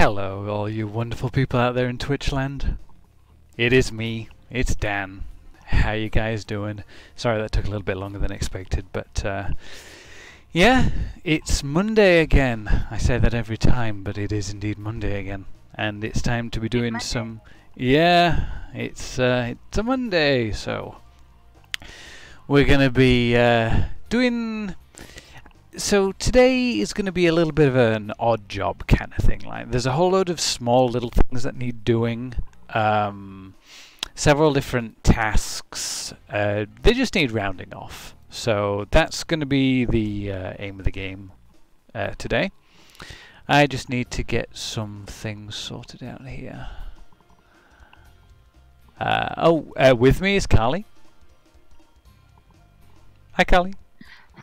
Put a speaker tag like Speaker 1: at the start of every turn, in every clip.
Speaker 1: Hello, all you wonderful people out there in Twitchland. It is me, it's Dan. How you guys doing? Sorry that took a little bit longer than expected, but yeah, it's Monday again. I say that every time, but it is indeed Monday again. And it's time to be doing some... Yeah, it's a Monday, so... We're going to be doing... So today is going to be a little bit of an odd job kind of thing. Like, there's a whole load of small little things that need doing. Several different tasks. They just need rounding off. So that's going to be the aim of the game today. I just need to get some things sorted out here. With me is Carly. Hi, Carly.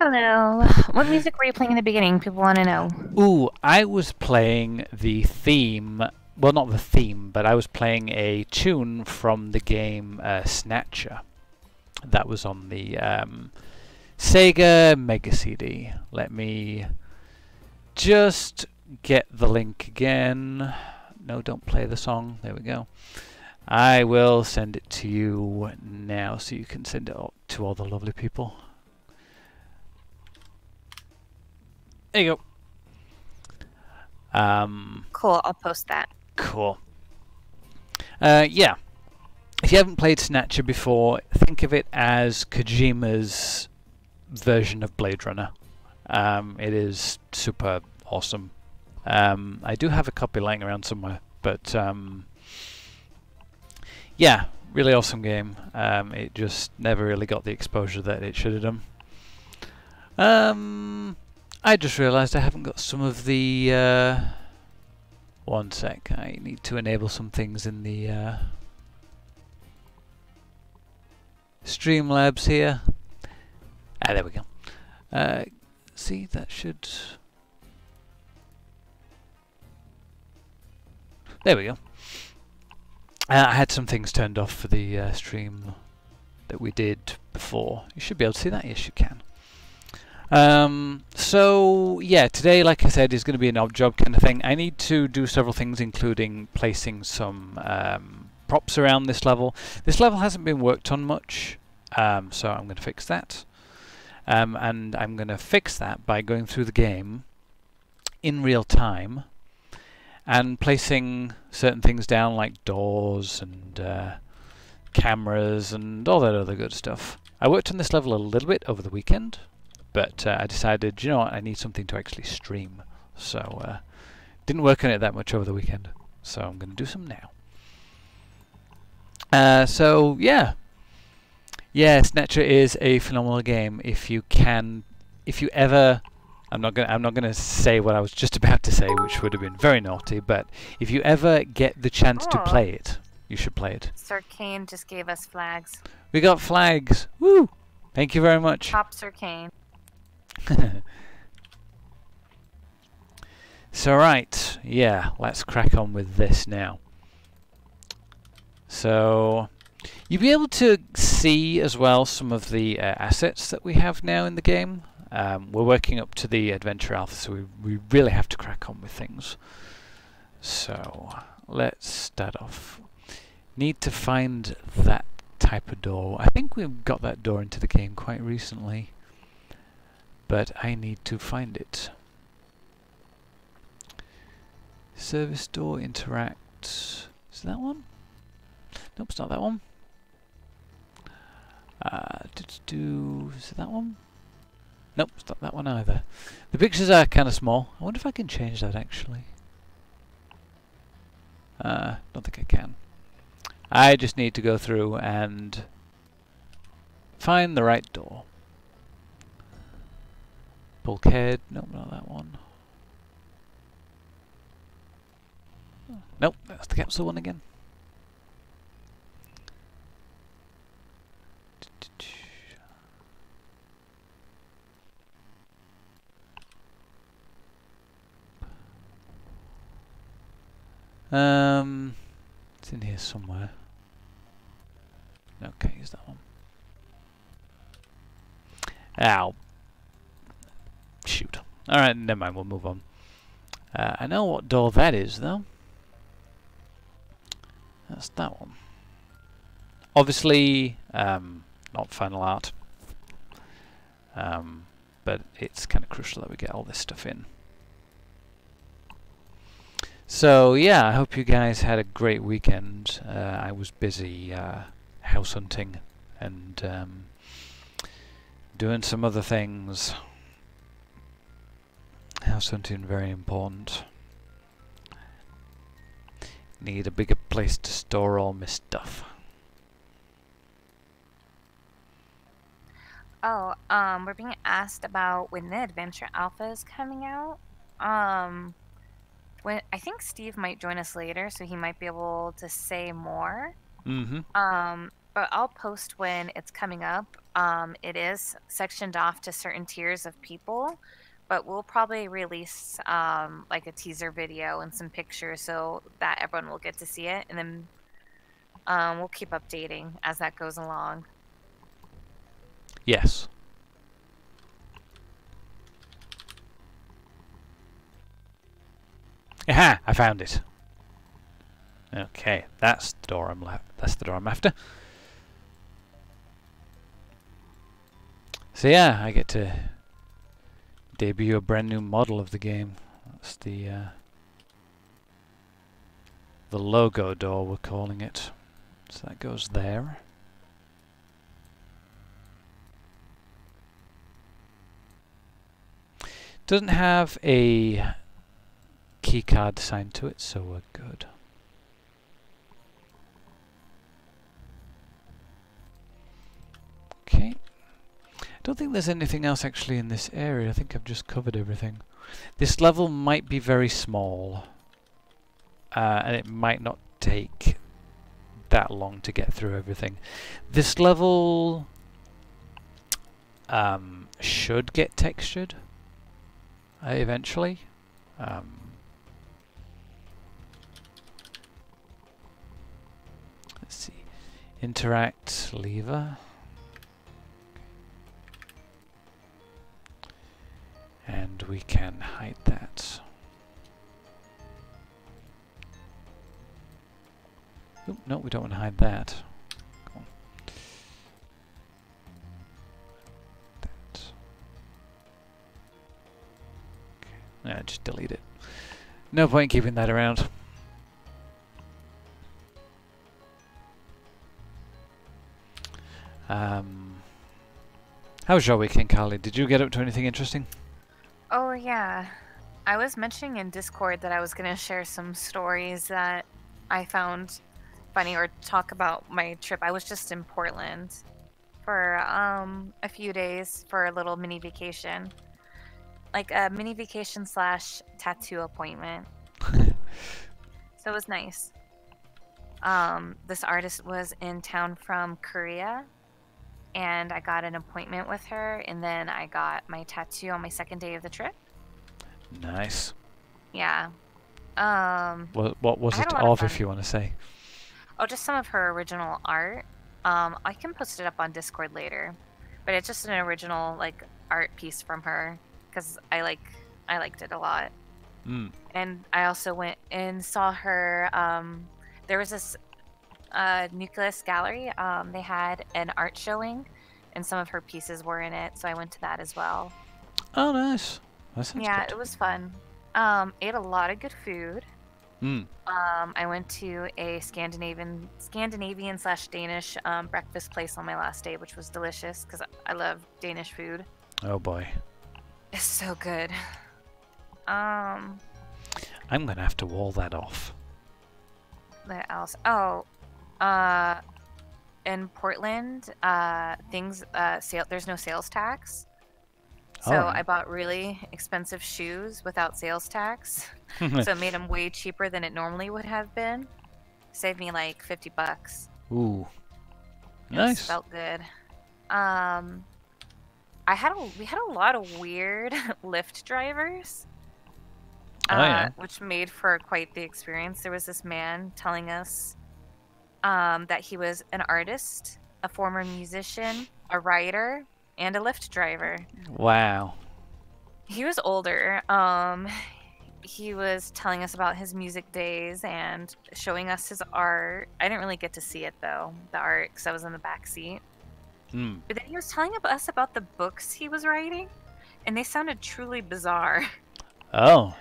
Speaker 2: Hello. What music were you playing in the beginning? People want to know.
Speaker 1: Ooh, I was playing the theme. Well, not the theme, but I was playing a tune from the game Snatcher. That was on the Sega Mega CD. Let me just get the link again. No, don't play the song. There we go. I will send it to you now so you can send it to all the lovely people. There you go.
Speaker 2: Cool, I'll post that.
Speaker 1: Cool. Yeah. If you haven't played Snatcher before, think of it as Kojima's version of Blade Runner. It is super awesome. I do have a copy lying around somewhere, but yeah, really awesome game. It just never really got the exposure that it should have done. I just realised I haven't got some of the... one sec, I need to enable some things in the Streamlabs here. Ah, there we go. See, that should... There we go. I had some things turned off for the stream that we did before. You should be able to see that. Yes, you can. So yeah, today, like I said, is going to be an odd job kind of thing. I need to do several things, including placing some props around this level. This level hasn't been worked on much, so I'm going to fix that. And I'm going to fix that by going through the game in real time and placing certain things down, like doors and cameras and all that other good stuff. I worked on this level a little bit over the weekend. But I decided, you know what, I need something to actually stream. So, didn't work on it that much over the weekend. So I'm going to do some now. So, yeah. Yeah, Snatcher is a phenomenal game. If you ever... I'm not gonna say what I was just about to say, which would have been very naughty, but if you ever get the chance to play it, you should play it.
Speaker 2: Sir Kane just gave us flags.
Speaker 1: We got flags! Woo! Thank you very much.
Speaker 2: Top Sir Kane.
Speaker 1: So right, yeah, let's crack on with this now. So you'll be able to see as well some of the assets that we have now in the game. We're working up to the Adventure Alpha, so we really have to crack on with things. So let's start off. Need to find that type of door. I think we've got that door into the game quite recently, but I need to find it. Service door, interact. Is it that one? Nope, it's not that one. Is it that one? Nope, it's not that one either. The pictures are kind of small. I wonder if I can change that actually. Don't think I can. I just need to go through and find the right door. Bulkhead, nope, not that one. Nope, that's the capsule one again. It's in here somewhere. Okay, use that one. Ow. Shoot. Alright, never mind, we'll move on. I know what door that is, though. That's that one. Obviously, not final art, but it's kind of crucial that we get all this stuff in. So yeah, I hope you guys had a great weekend. I was busy house hunting and doing some other things. House hunting, very important. Need a bigger place to store all my stuff.
Speaker 2: Oh, we're being asked about when the Adventure Alpha is coming out. When I think Steve might join us later, so he might be able to say more.
Speaker 1: Mm-hmm.
Speaker 2: But I'll post when it's coming up. It is sectioned off to certain tiers of people, but we'll probably release like a teaser video and some pictures so that everyone will get to see it, and then we'll keep updating as that goes along.
Speaker 1: Yes. Aha! I found it. Okay, that's the door that's the door I'm after. So yeah, I get to debut a brand new model of the game. That's the logo door, we're calling it. So that goes there. Doesn't have a key card assigned to it, so we're good. Okay. I don't think there's anything else actually in this area. I think I've just covered everything. This level might be very small, and it might not take that long to get through everything. This level should get textured eventually. Let's see. Interact lever. And we can hide that. Oop, no, we don't want to hide that. Come on. That. Okay. Yeah, just delete it. No point keeping that around. How was your weekend, Carly? Did you get up to anything interesting?
Speaker 2: Oh yeah, I was mentioning in Discord that I was going to share some stories that I found funny or talk about my trip. I was just in Portland for a few days for a little mini vacation. Like a mini vacation / tattoo appointment. So it was nice. This artist was in town from Korea, and I got an appointment with her, and then I got my tattoo on my second day of the trip.
Speaker 1: Nice.
Speaker 2: Yeah.
Speaker 1: What was it of, if you want to say?
Speaker 2: Oh, just some of her original art. I can post it up on Discord later, but it's just an original like art piece from her because I liked it a lot.
Speaker 1: Mm.
Speaker 2: And I also went and saw her. There was this Nucleus Gallery. They had an art showing, and some of her pieces were in it, so I went to that as well.
Speaker 1: Oh, nice. That sounds
Speaker 2: Yeah,
Speaker 1: good.
Speaker 2: it was fun. Ate a lot of good food.
Speaker 1: Mm.
Speaker 2: I went to a Scandinavian / Danish breakfast place on my last day, which was delicious because I love Danish food.
Speaker 1: Oh boy.
Speaker 2: It's so good.
Speaker 1: I'm gonna have to wall that off.
Speaker 2: What else? Oh, in Portland, there's no sales tax. So
Speaker 1: Oh.
Speaker 2: I bought really expensive shoes without sales tax. So it made them way cheaper than it normally would have been. Saved me like $50.
Speaker 1: Ooh.
Speaker 2: It
Speaker 1: Nice.
Speaker 2: felt good. We had a lot of weird Lyft drivers. Which made for quite the experience. There was this man telling us that he was an artist, a former musician, a writer, and a Lyft driver.
Speaker 1: Wow.
Speaker 2: He was older. he was telling us about his music days and showing us his art. I didn't really get to see it though, the art, because I was in the back seat. But then he was telling us about the books he was writing, and they sounded truly bizarre.
Speaker 1: Oh.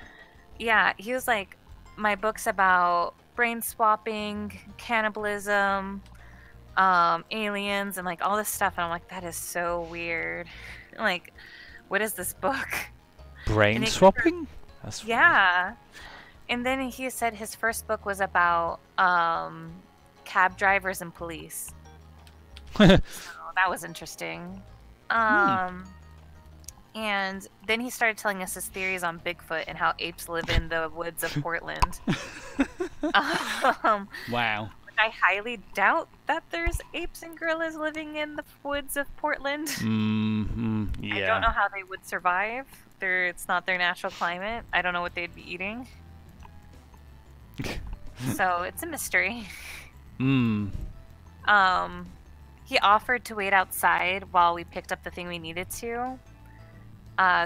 Speaker 2: Yeah, he was like, my book's about brain swapping, cannibalism, aliens, and like all this stuff. And I'm like, that is so weird. Like, what is this book?
Speaker 1: Brain swapping? That's
Speaker 2: yeah. And then he said his first book was about cab drivers and police. So that was interesting. And then he started telling us his theories on Bigfoot and how apes live in the woods of Portland.
Speaker 1: Wow.
Speaker 2: I highly doubt that there's apes and gorillas living in the woods of Portland.
Speaker 1: Yeah.
Speaker 2: I don't know how they would survive. It's not their natural climate. I don't know what they'd be eating. So it's a mystery. He offered to wait outside while we picked up the thing we needed to.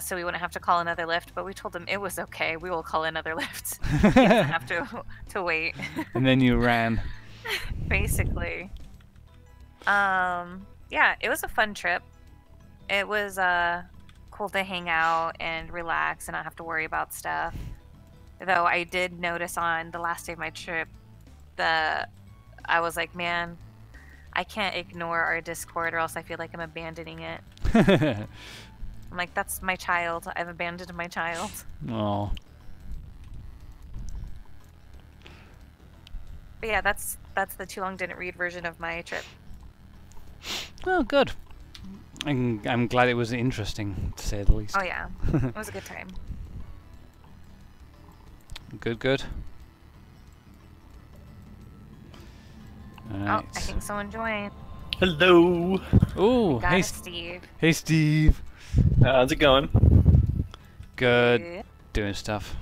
Speaker 2: So we wouldn't have to call another lift, but we told him it was okay. We will call another lift. He doesn't have to wait.
Speaker 1: And then you ran.
Speaker 2: Basically. Yeah, it was a fun trip. It was cool to hang out and relax and not have to worry about stuff. Though I did notice on the last day of my trip that I was like, man, I can't ignore our Discord or else I feel like I'm abandoning it. I'm like, that's my child. I've abandoned my child.
Speaker 1: Oh.
Speaker 2: But yeah, that's the too long didn't read version of my trip.
Speaker 1: Oh, good. I'm glad it was interesting, to say the least.
Speaker 2: Oh yeah, it was a good time.
Speaker 1: Good. Alright.
Speaker 2: Oh, I think someone joined.
Speaker 3: Hello.
Speaker 1: Ooh, hey
Speaker 2: Steve.
Speaker 1: Hey Steve.
Speaker 3: How's it going?
Speaker 1: Good. Doing stuff.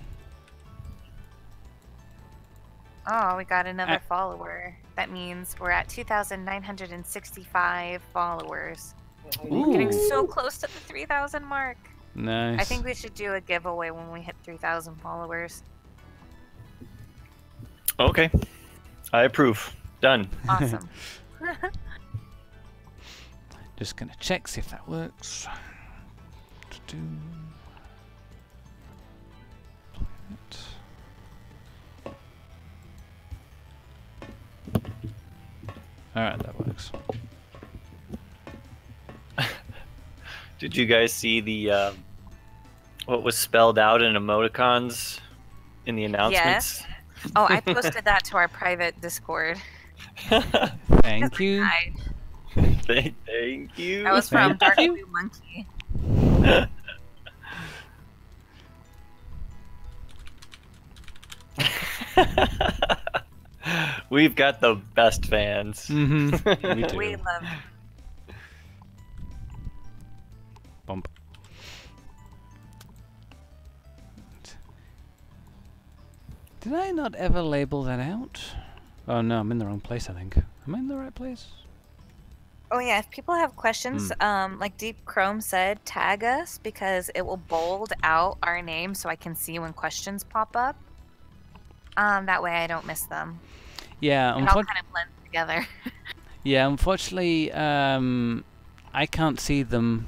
Speaker 2: Oh, we got another follower. That means we're at 2,965 followers.
Speaker 1: Ooh.
Speaker 2: We're getting so close to the 3,000 mark.
Speaker 1: Nice.
Speaker 2: I think we should do a giveaway when we hit 3,000 followers.
Speaker 3: Okay. I approve. Done.
Speaker 2: Awesome.
Speaker 1: Just gonna check, see if that works. Alright, that works.
Speaker 3: Did you guys see the what was spelled out in emoticons in the announcements?
Speaker 2: Yes. Oh, I posted that to our private Discord.
Speaker 1: Thank you.
Speaker 3: Thank you.
Speaker 2: That was from Dark Blue Monkey.
Speaker 3: We've got the best fans.
Speaker 1: Mm-hmm. We do.
Speaker 2: We love
Speaker 1: Bump. Did I not ever label that out? Oh no, I'm in the wrong place, I think. Am I in the right place?
Speaker 2: Oh yeah, if people have questions, like Deep Chrome said, tag us because it will bold out our name so I can see when questions pop up. That way I don't miss them.
Speaker 1: Yeah,
Speaker 2: and all kind of blend together.
Speaker 1: Yeah, unfortunately, I can't see them.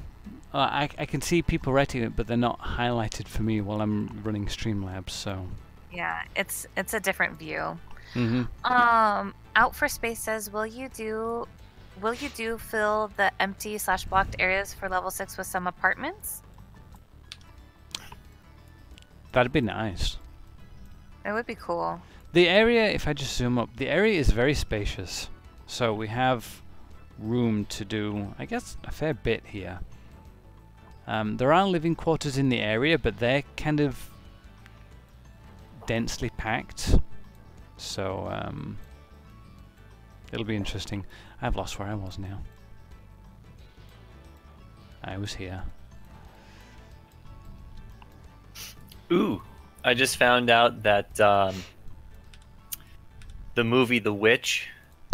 Speaker 1: I can see people writing it, but they're not highlighted for me while I'm running Streamlabs. So.
Speaker 2: Yeah, it's a different view.
Speaker 1: Mm-hmm.
Speaker 2: Out for Space says, will you do fill the empty / blocked areas for level 6 with some apartments?
Speaker 1: That'd be nice.
Speaker 2: It would be cool.
Speaker 1: The area, if I just zoom up, the area is very spacious. So we have room to do, I guess, a fair bit here. There are living quarters in the area, but they're kind of densely packed. So, it'll be interesting. I've lost where I was now. I was here.
Speaker 3: Ooh, I just found out that the movie The Witch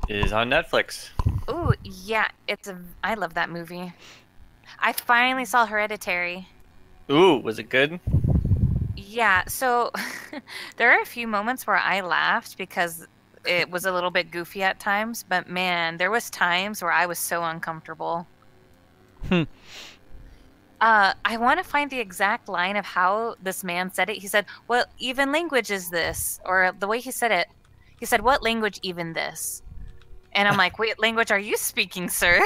Speaker 3: is on Netflix.
Speaker 2: Ooh, yeah, I love that movie. I finally saw Hereditary.
Speaker 3: Ooh, was it good?
Speaker 2: Yeah, so there are a few moments where I laughed because it was a little bit goofy at times, but man, there was times where I was so uncomfortable.
Speaker 1: Hmm.
Speaker 2: I want to find the exact line of how this man said it. He said, "What even language is this?" Or the way he said it, he said, "What language even this?" And I'm like, "Wait, language are you speaking, sir?"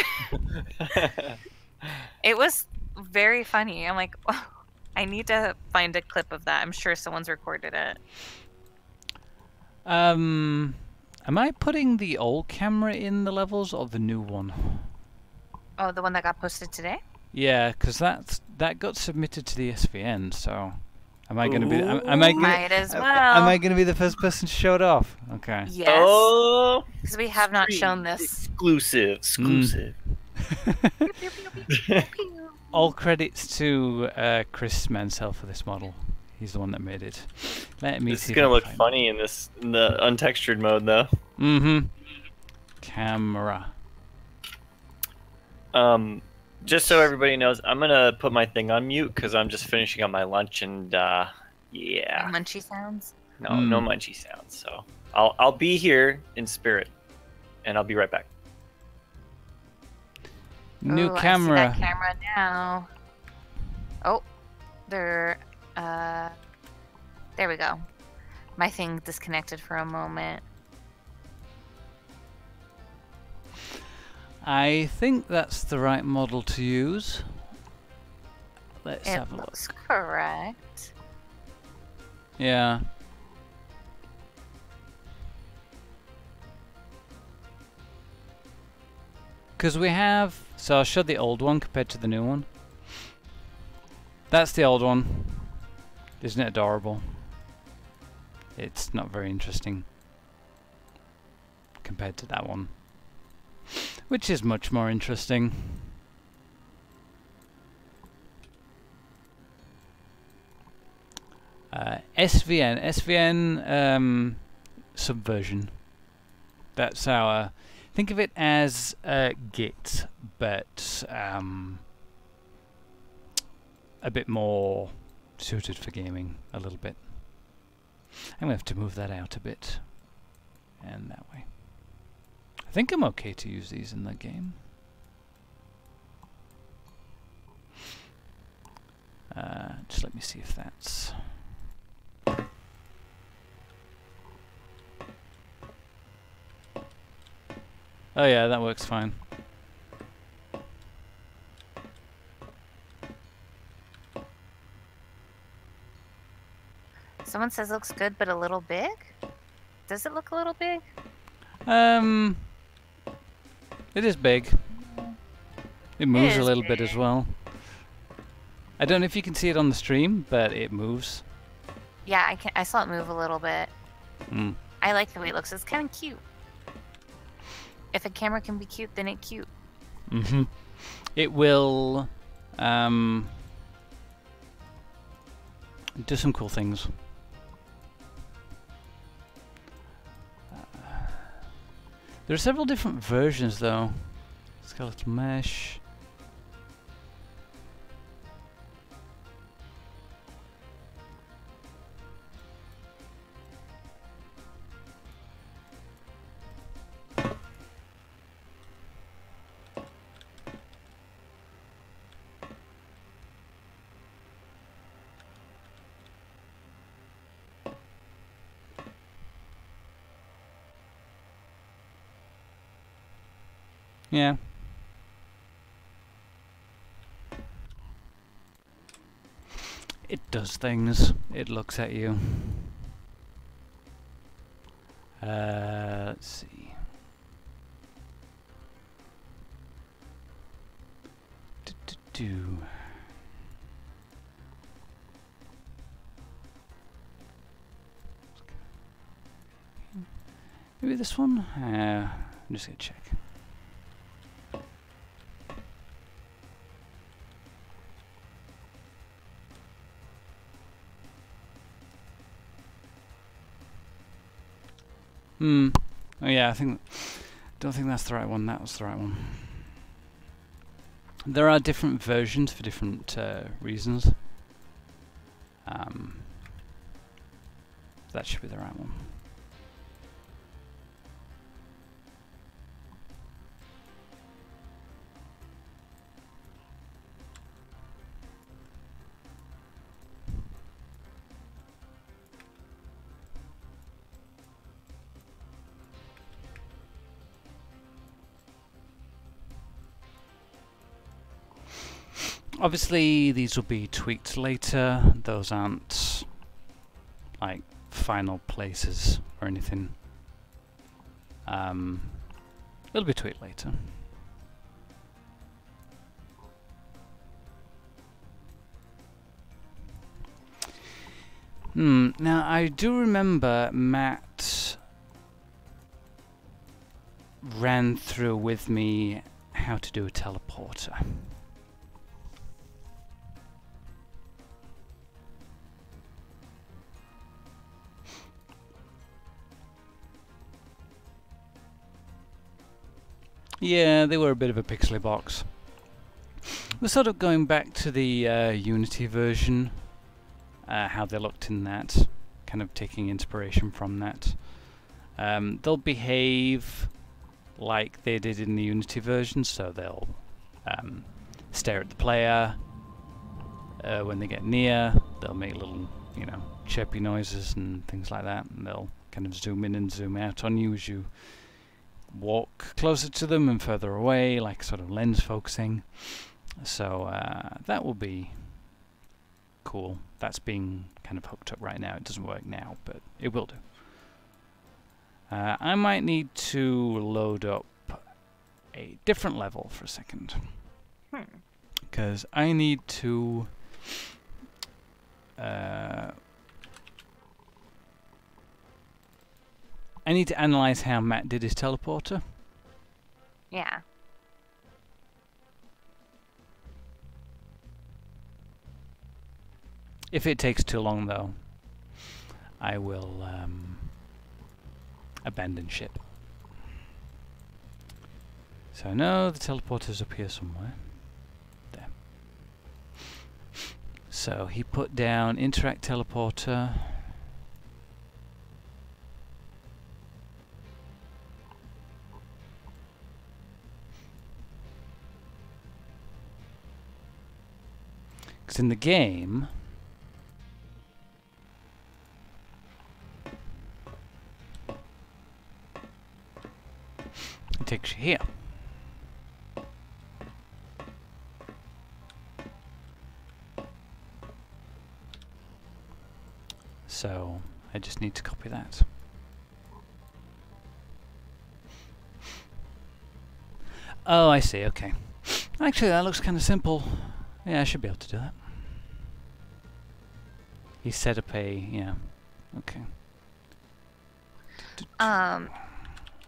Speaker 2: It was very funny. I'm like, oh, I need to find a clip of that. I'm sure someone's recorded it.
Speaker 1: Am I putting the old camera in the levels or the new one?
Speaker 2: Oh, the one that got posted today?
Speaker 1: Yeah, because that got submitted to the SVN. So, am I going to be?
Speaker 2: Might as well.
Speaker 1: Am I going to be the first person to show it off? Okay.
Speaker 2: Yes.
Speaker 3: Oh,
Speaker 2: because we have not shown this.
Speaker 3: Exclusive.
Speaker 1: All credits to Chris Mansell for this model. He's the one that made it. Let me
Speaker 3: This
Speaker 1: see.
Speaker 3: is gonna look funny in the untextured mode, though.
Speaker 1: Mm-hmm. Camera.
Speaker 3: Just so everybody knows, I'm gonna put my thing on mute because I'm just finishing up my lunch and yeah.
Speaker 2: Munchy sounds?
Speaker 3: No munchy sounds. So I'll be here in spirit, and I'll be right back.
Speaker 1: New
Speaker 2: Ooh,
Speaker 1: camera.
Speaker 2: I see that camera now. Oh, there we go. My thing disconnected for a moment.
Speaker 1: I think that's the right model to use. Let's have a look.
Speaker 2: It looks correct.
Speaker 1: Yeah. Because we have... So I'll show the old one compared to the new one. That's the old one. Isn't it adorable? It's not very interesting compared to that one, which is much more interesting. SVN subversion. That's our... Think of it as Git, but a bit more suited for gaming, a little bit. I'm going to have to move that out a bit, and that way. I think I'm okay to use these in the game. Just let me see if that's... Oh yeah, that works fine.
Speaker 2: Someone says it looks good, but a little big? Does it look a little big?
Speaker 1: It is big. It moves a little bit as well. I don't know if you can see it on the stream, but it moves.
Speaker 2: Yeah, I saw it move a little bit.
Speaker 1: Mm.
Speaker 2: I like the way it looks. It's kind of cute. If a camera can be cute, then it's cute.
Speaker 1: Mm-hmm. It will do some cool things. There are several different versions, though. Skeletal mesh. Yeah. It does things. It looks at you. Let's see. Maybe this one? I'm just gonna check. Oh yeah, don't think that's the right one. That was the right one. There are different versions for different reasons. that should be the right one. Obviously, these will be tweaked later. Those aren't like final places or anything. It'll be tweaked later. Now I do remember Matt ran through with me how to do a teleporter. Yeah, they were a bit of a pixely box. We're sort of going back to the Unity version, how they looked in that, kind of taking inspiration from that. They'll behave like they did in the Unity version, so they'll stare at the player. When they get near, they'll make little, you know, chirpy noises and things like that, and they'll kind of zoom in and zoom out on you as you walk closer to them and further away, like sort of lens focusing. So that will be cool. That's being kind of hooked up right now. It doesn't work now, but it will do. I might need to load up a different level for a second, because I need to analyze how Matt did his teleporter.
Speaker 2: Yeah.
Speaker 1: If it takes too long, though, I will abandon ship. So I know the teleporter's up here somewhere. There. So he put down interact teleporter. Because in the game, it takes you here. So I just need to copy that. Oh, I see, okay. Actually, that looks kind of simple. Yeah, I should be able to do that. He set up a, yeah, okay.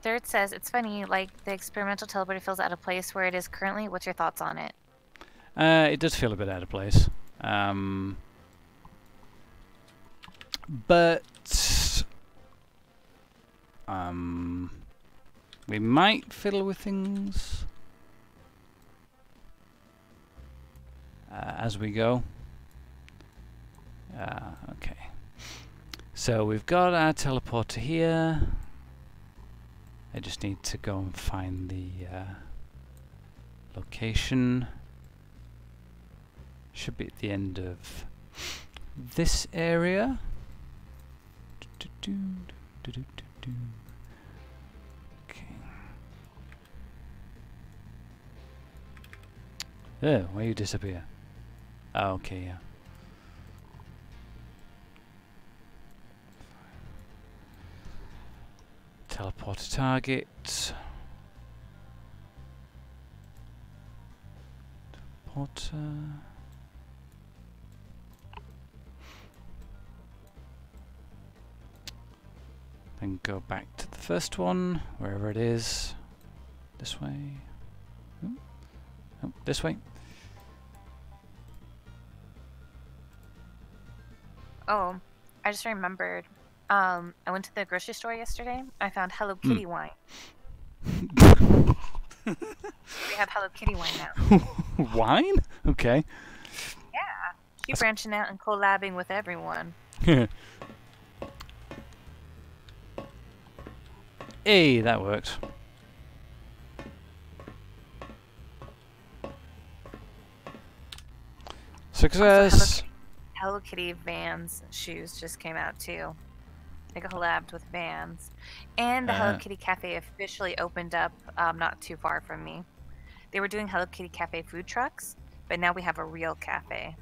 Speaker 2: Third says, it's funny, like the experimental teleporter feels out of place where it is currently. What's your thoughts on it?
Speaker 1: It does feel a bit out of place. But we might fiddle with things as we go. Okay. So we've got our teleporter here. I just need to go and find the location. Should be at the end of this area. Okay. Oh, where you disappear? Oh, okay, yeah. Teleport target. Teleporter. Then go back to the first one, wherever it is. This way. Oh, this way.
Speaker 2: Oh, I just remembered. I went to the grocery store yesterday. I found Hello Kitty wine. We have Hello Kitty wine now.
Speaker 1: Wine? Okay.
Speaker 2: Yeah. She's branching out and collabing with everyone.
Speaker 1: Hey, that worked. Success!
Speaker 2: Hello Kitty Vans shoes just came out too. They collabed with Vans. And the Hello Kitty Cafe officially opened up not too far from me. They were doing Hello Kitty Cafe food trucks, but now we have a real cafe.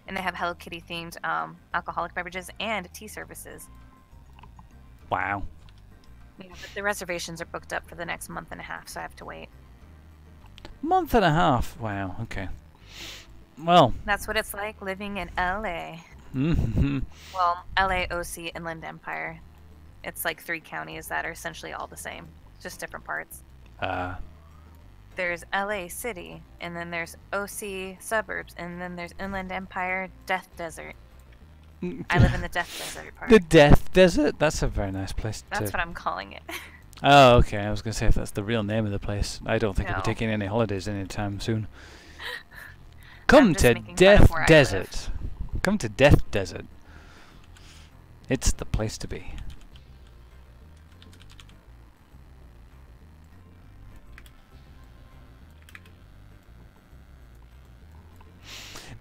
Speaker 2: And they have Hello Kitty themed alcoholic beverages and tea services.
Speaker 1: Wow.
Speaker 2: Yeah, but the reservations are booked up for the next month and a half, so I have to wait.
Speaker 1: Month and a half? Wow, okay. Well.
Speaker 2: That's what it's like living in LA.
Speaker 1: Mm-hmm.
Speaker 2: Well, LA, OC, Inland Empire. It's like 3 counties that are essentially all the same, just different parts. There's LA City, and then there's OC suburbs, and then there's Inland Empire, Death Desert. I live in the Death Desert part.
Speaker 1: The Death Desert? That's a very nice place.
Speaker 2: That's what I'm calling it.
Speaker 1: Oh, okay. I was going to say if that's the real name of the place. I don't think I'll be taking any holidays anytime soon. Come to Death Desert. Come to Death Desert. It's the place to be.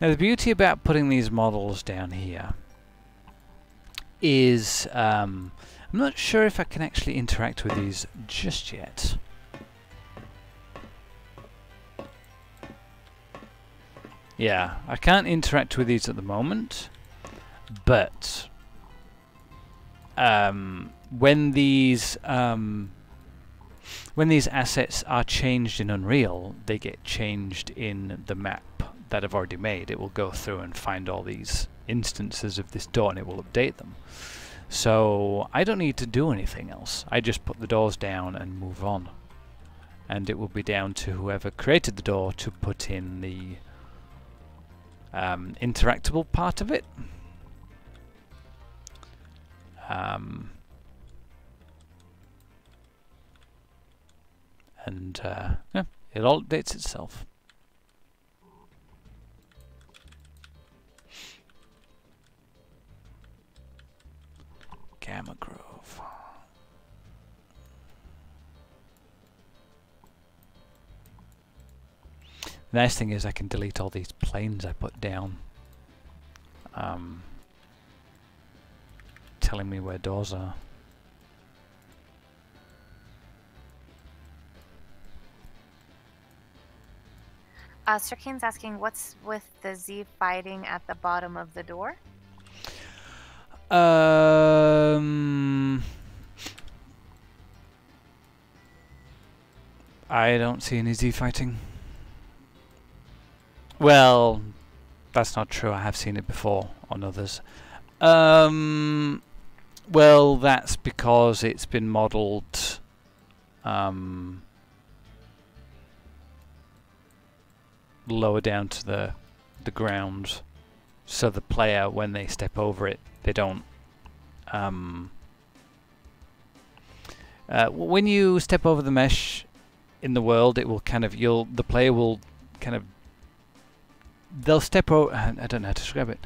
Speaker 1: Now the beauty about putting these models down here is I'm not sure if I can actually interact with these just yet. Yeah, I can't interact with these at the moment, but when these assets are changed in Unreal, they get changed in the map that I've already made. It will go through and find all these instances of this door and it will update them. So I don't need to do anything else. I just put the doors down and move on. And it will be down to whoever created the door to put in the interactable part of it. Yeah, it all updates itself. Gamma Grove. The nice thing is I can delete all these planes I put down, telling me where doors are.
Speaker 2: Sir Kane's asking, what's with the Z fighting at the bottom of the door?
Speaker 1: I don't see any Z fighting. Well, that's not true. I have seen it before on others. Well, that's because it's been modelled lower down to the ground, so the player, when they step over it, they don't. When you step over the mesh in the world, it will kind of the player will kind of. They'll step over. I don't know how to describe it.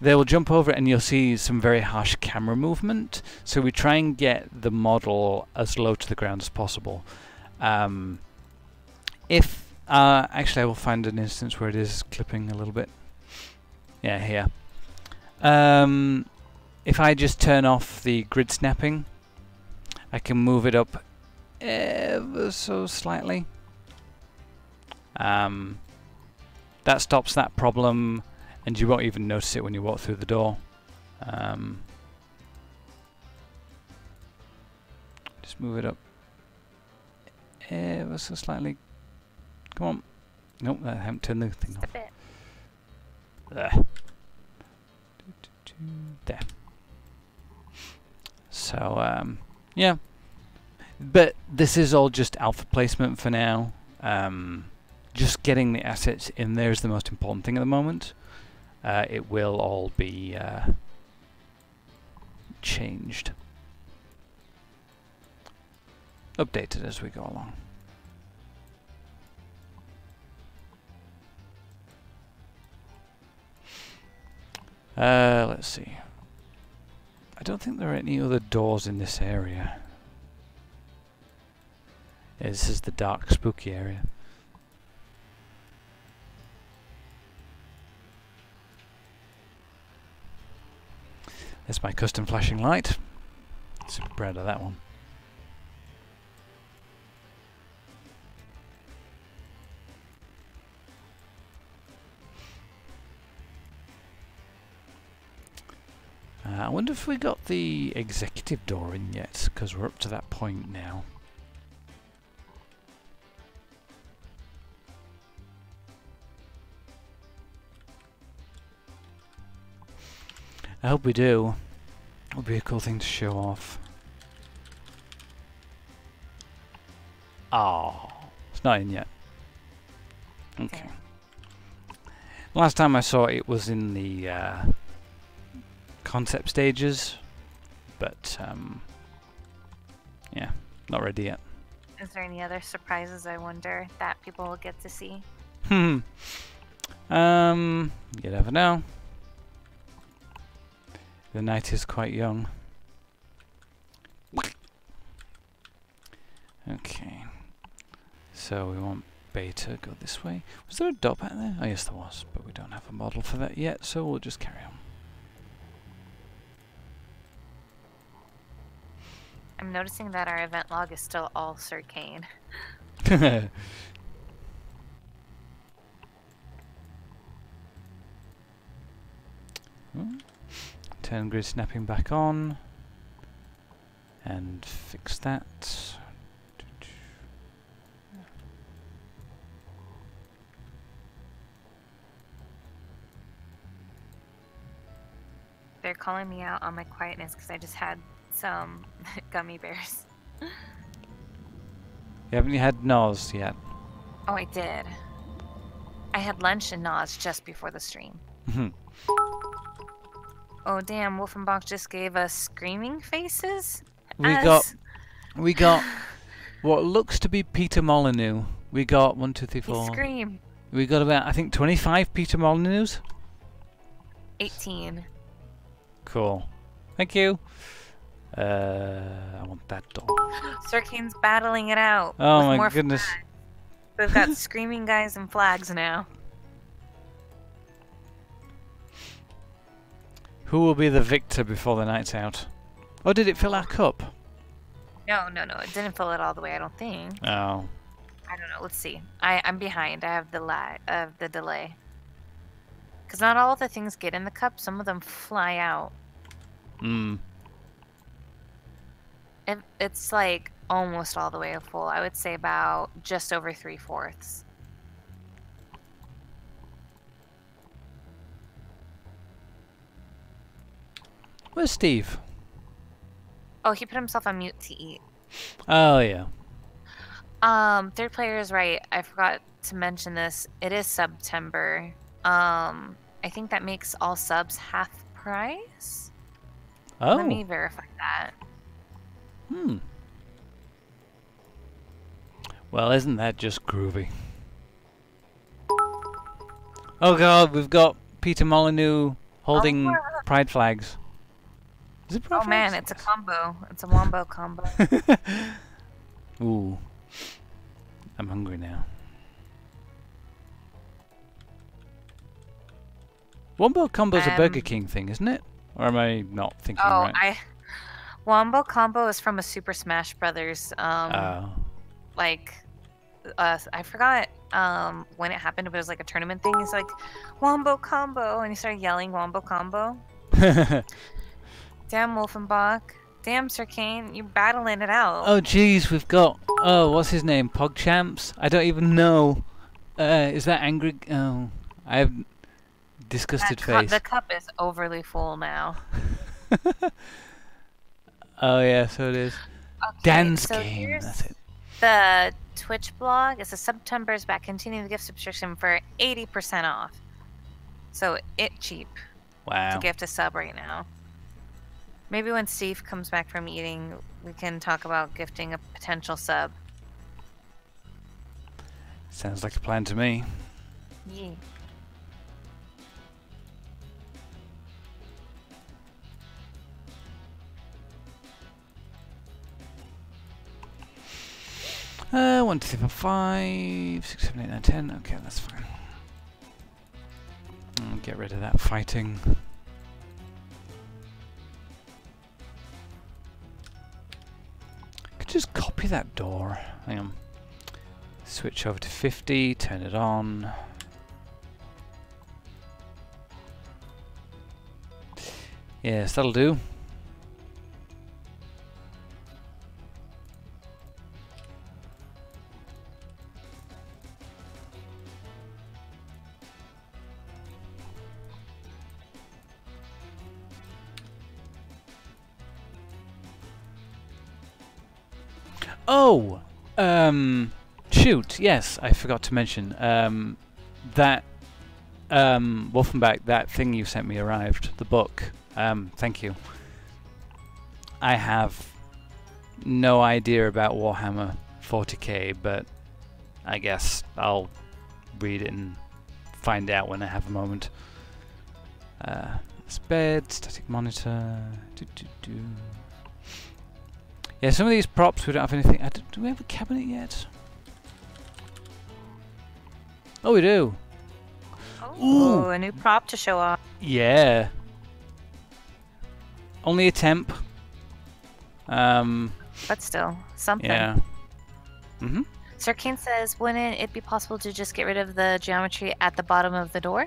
Speaker 1: They will jump over it, and you'll see some very harsh camera movement. So we try and get the model as low to the ground as possible. Actually, I will find an instance where it is clipping a little bit. Yeah, here. If I just turn off the grid snapping, I can move it up ever so slightly. That stops that problem, and you won't even notice it when you walk through the door. Just move it up ever so slightly. Come on. Nope, I haven't turned the thing off. There. There. So, yeah. But this is all just alpha placement for now. Just getting the assets in there is the most important thing at the moment. It will all be changed. Updated as we go along. Let's see. I don't think there are any other doors in this area. Yeah, this is the dark, spooky area. There's my custom flashing light. Super proud of that one. I wonder if we got the executive door in yet, because we're up to that point now. I hope we do. It would be a cool thing to show off. Oh, it's not in yet. Okay. Last time I saw it was in the concept stages, but yeah, not ready yet.
Speaker 2: Is there any other surprises, I wonder, that people will get to see?
Speaker 1: You never know. The night is quite young. Okay. So we want beta, go this way. Was there a dot back there? Oh yes there was, but we don't have a model for that yet, so we'll just carry on.
Speaker 2: I'm noticing that our event log is still all Sir Kane.
Speaker 1: 10 grid snapping back on. And fix that.
Speaker 2: They're calling me out on my quietness because I just had some gummy bears.
Speaker 1: You haven't had Nos yet?
Speaker 2: Oh, I did. I had lunch and Nas just before the stream. Oh damn, Wolfenbach just gave us screaming faces?
Speaker 1: We got what looks to be Peter Molyneux. We got 1, 2, 3, 4.
Speaker 2: Scream.
Speaker 1: We got about, I think, 25 Peter Molyneux.
Speaker 2: 18.
Speaker 1: Cool. Thank you. I want that doll.
Speaker 2: Sir Kane's battling it out.
Speaker 1: Oh
Speaker 2: with
Speaker 1: my
Speaker 2: more
Speaker 1: goodness.
Speaker 2: flags. We've got screaming guys and flags now.
Speaker 1: Who will be the victor before the night's out? Oh, did it fill our cup?
Speaker 2: No, it didn't fill it all the way, I don't think.
Speaker 1: Oh.
Speaker 2: I don't know, let's see. I'm behind. I have the delay. Because not all of the things get in the cup, some of them fly out. It's like almost all the way full. I would say about just over 3/4.
Speaker 1: Where's Steve?
Speaker 2: Oh, he put himself on mute to eat.
Speaker 1: Oh, yeah.
Speaker 2: Third player is right. I forgot to mention this. It is September. I think that makes all subs half price.
Speaker 1: Oh.
Speaker 2: Let me verify that.
Speaker 1: Well, isn't that just groovy? Oh god, we've got Peter Molyneux holding pride flags. Is it pride
Speaker 2: Oh
Speaker 1: flags?
Speaker 2: man, it's a combo. It's a wombo combo.
Speaker 1: Ooh. I'm hungry now. Wombo combo's a Burger King thing, isn't it? Or am I not thinking right?
Speaker 2: Wombo combo is from a Super Smash Brothers. Like, I forgot when it happened, but it was like a tournament thing. He's like, Wombo combo, and he started yelling Wombo combo. Damn Wolfenbach. Damn Sir Kane, you battling it out.
Speaker 1: Oh jeez, we've got, what's his name? PogChamps? I don't even know. Is that angry? Oh, I have disgusted face.
Speaker 2: The cup is overly full now.
Speaker 1: Oh yeah, so it is.
Speaker 2: Okay,
Speaker 1: Dance
Speaker 2: so
Speaker 1: game,
Speaker 2: here's
Speaker 1: that's it.
Speaker 2: the Twitch blog. It says September's back. Continue the gift subscription for 80% off. So it cheap
Speaker 1: Wow.
Speaker 2: to gift a sub right now. Maybe when Steve comes back from eating, we can talk about gifting a potential sub.
Speaker 1: Sounds like a plan to me.
Speaker 2: Yeah.
Speaker 1: 1, 2, 3, 4, 5, 6, 7, 8, 9, 10. Okay, that's fine. I'll get rid of that fighting. Could just copy that door. Hang on. Switch over to 50, turn it on. Yes, that'll do. Oh! Shoot, yes, I forgot to mention. That Wolfenbach, that thing you sent me arrived. The book. Thank you. I have no idea about Warhammer 40k, but I guess I'll read it and find out when I have a moment. This bed, static monitor. Yeah, some of these props we don't have anything. Do we have a cabinet yet? Oh, we do.
Speaker 2: Oh, a new prop to show off.
Speaker 1: Yeah. Only a temp.
Speaker 2: But still, something.
Speaker 1: Yeah.
Speaker 2: Sir Kane says, wouldn't it be possible to just get rid of the geometry at the bottom of the door?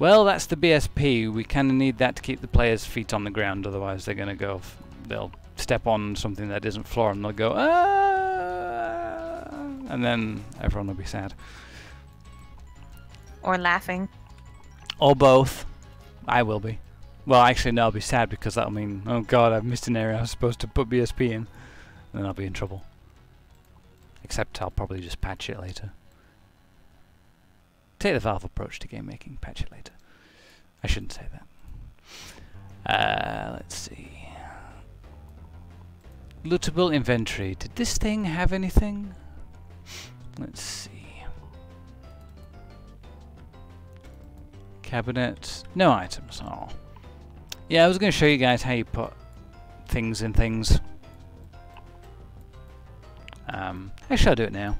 Speaker 1: Well, that's the BSP. We kind of need that to keep the players' feet on the ground. Otherwise, they're going to go. They'll step on something that isn't floor, and they'll go, ah! And then everyone will be sad.
Speaker 2: Or laughing.
Speaker 1: Or both. I will be. Well, actually, no, I'll be sad because that'll mean, oh god, I've missed an area I was supposed to put BSP in. And then I'll be in trouble. Except I'll probably just patch it later. Take the Valve approach to game making, patch it later. I shouldn't say that. Let's see. Lootable inventory. Did this thing have anything? Let's see. Cabinet. No items. Oh. Yeah, I was going to show you guys how you put things in things. Actually, I'll do it now.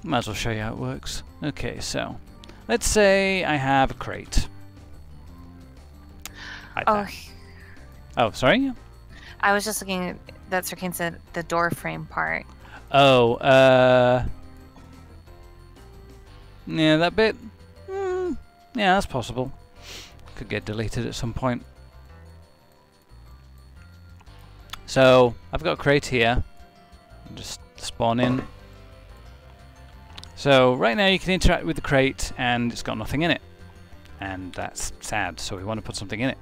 Speaker 1: Might as well show you how it works. Okay, so let's say I have a crate. Like that. Oh, sorry?
Speaker 2: I was just looking at that Sir Kane said the door frame part.
Speaker 1: Oh, yeah, that bit. Yeah, that's possible. Could get deleted at some point. So I've got a crate here. Just spawn in. So right now you can interact with the crate and it's got nothing in it. And that's sad, so we want to put something in it.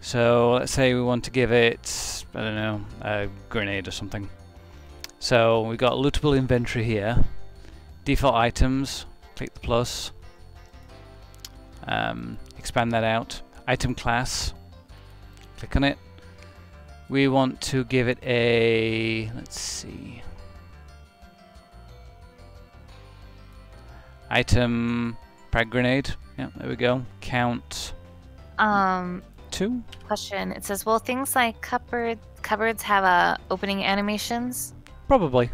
Speaker 1: So let's say we want to give it, I don't know, a grenade or something. So we've got lootable inventory here. Default items, click the plus. Expand that out. Item class, click on it. We want to give it a, let's see. Item frag grenade. Yeah, there we go. Count 2.
Speaker 2: Question. It says, will things like cupboards have opening animations?
Speaker 1: Probably.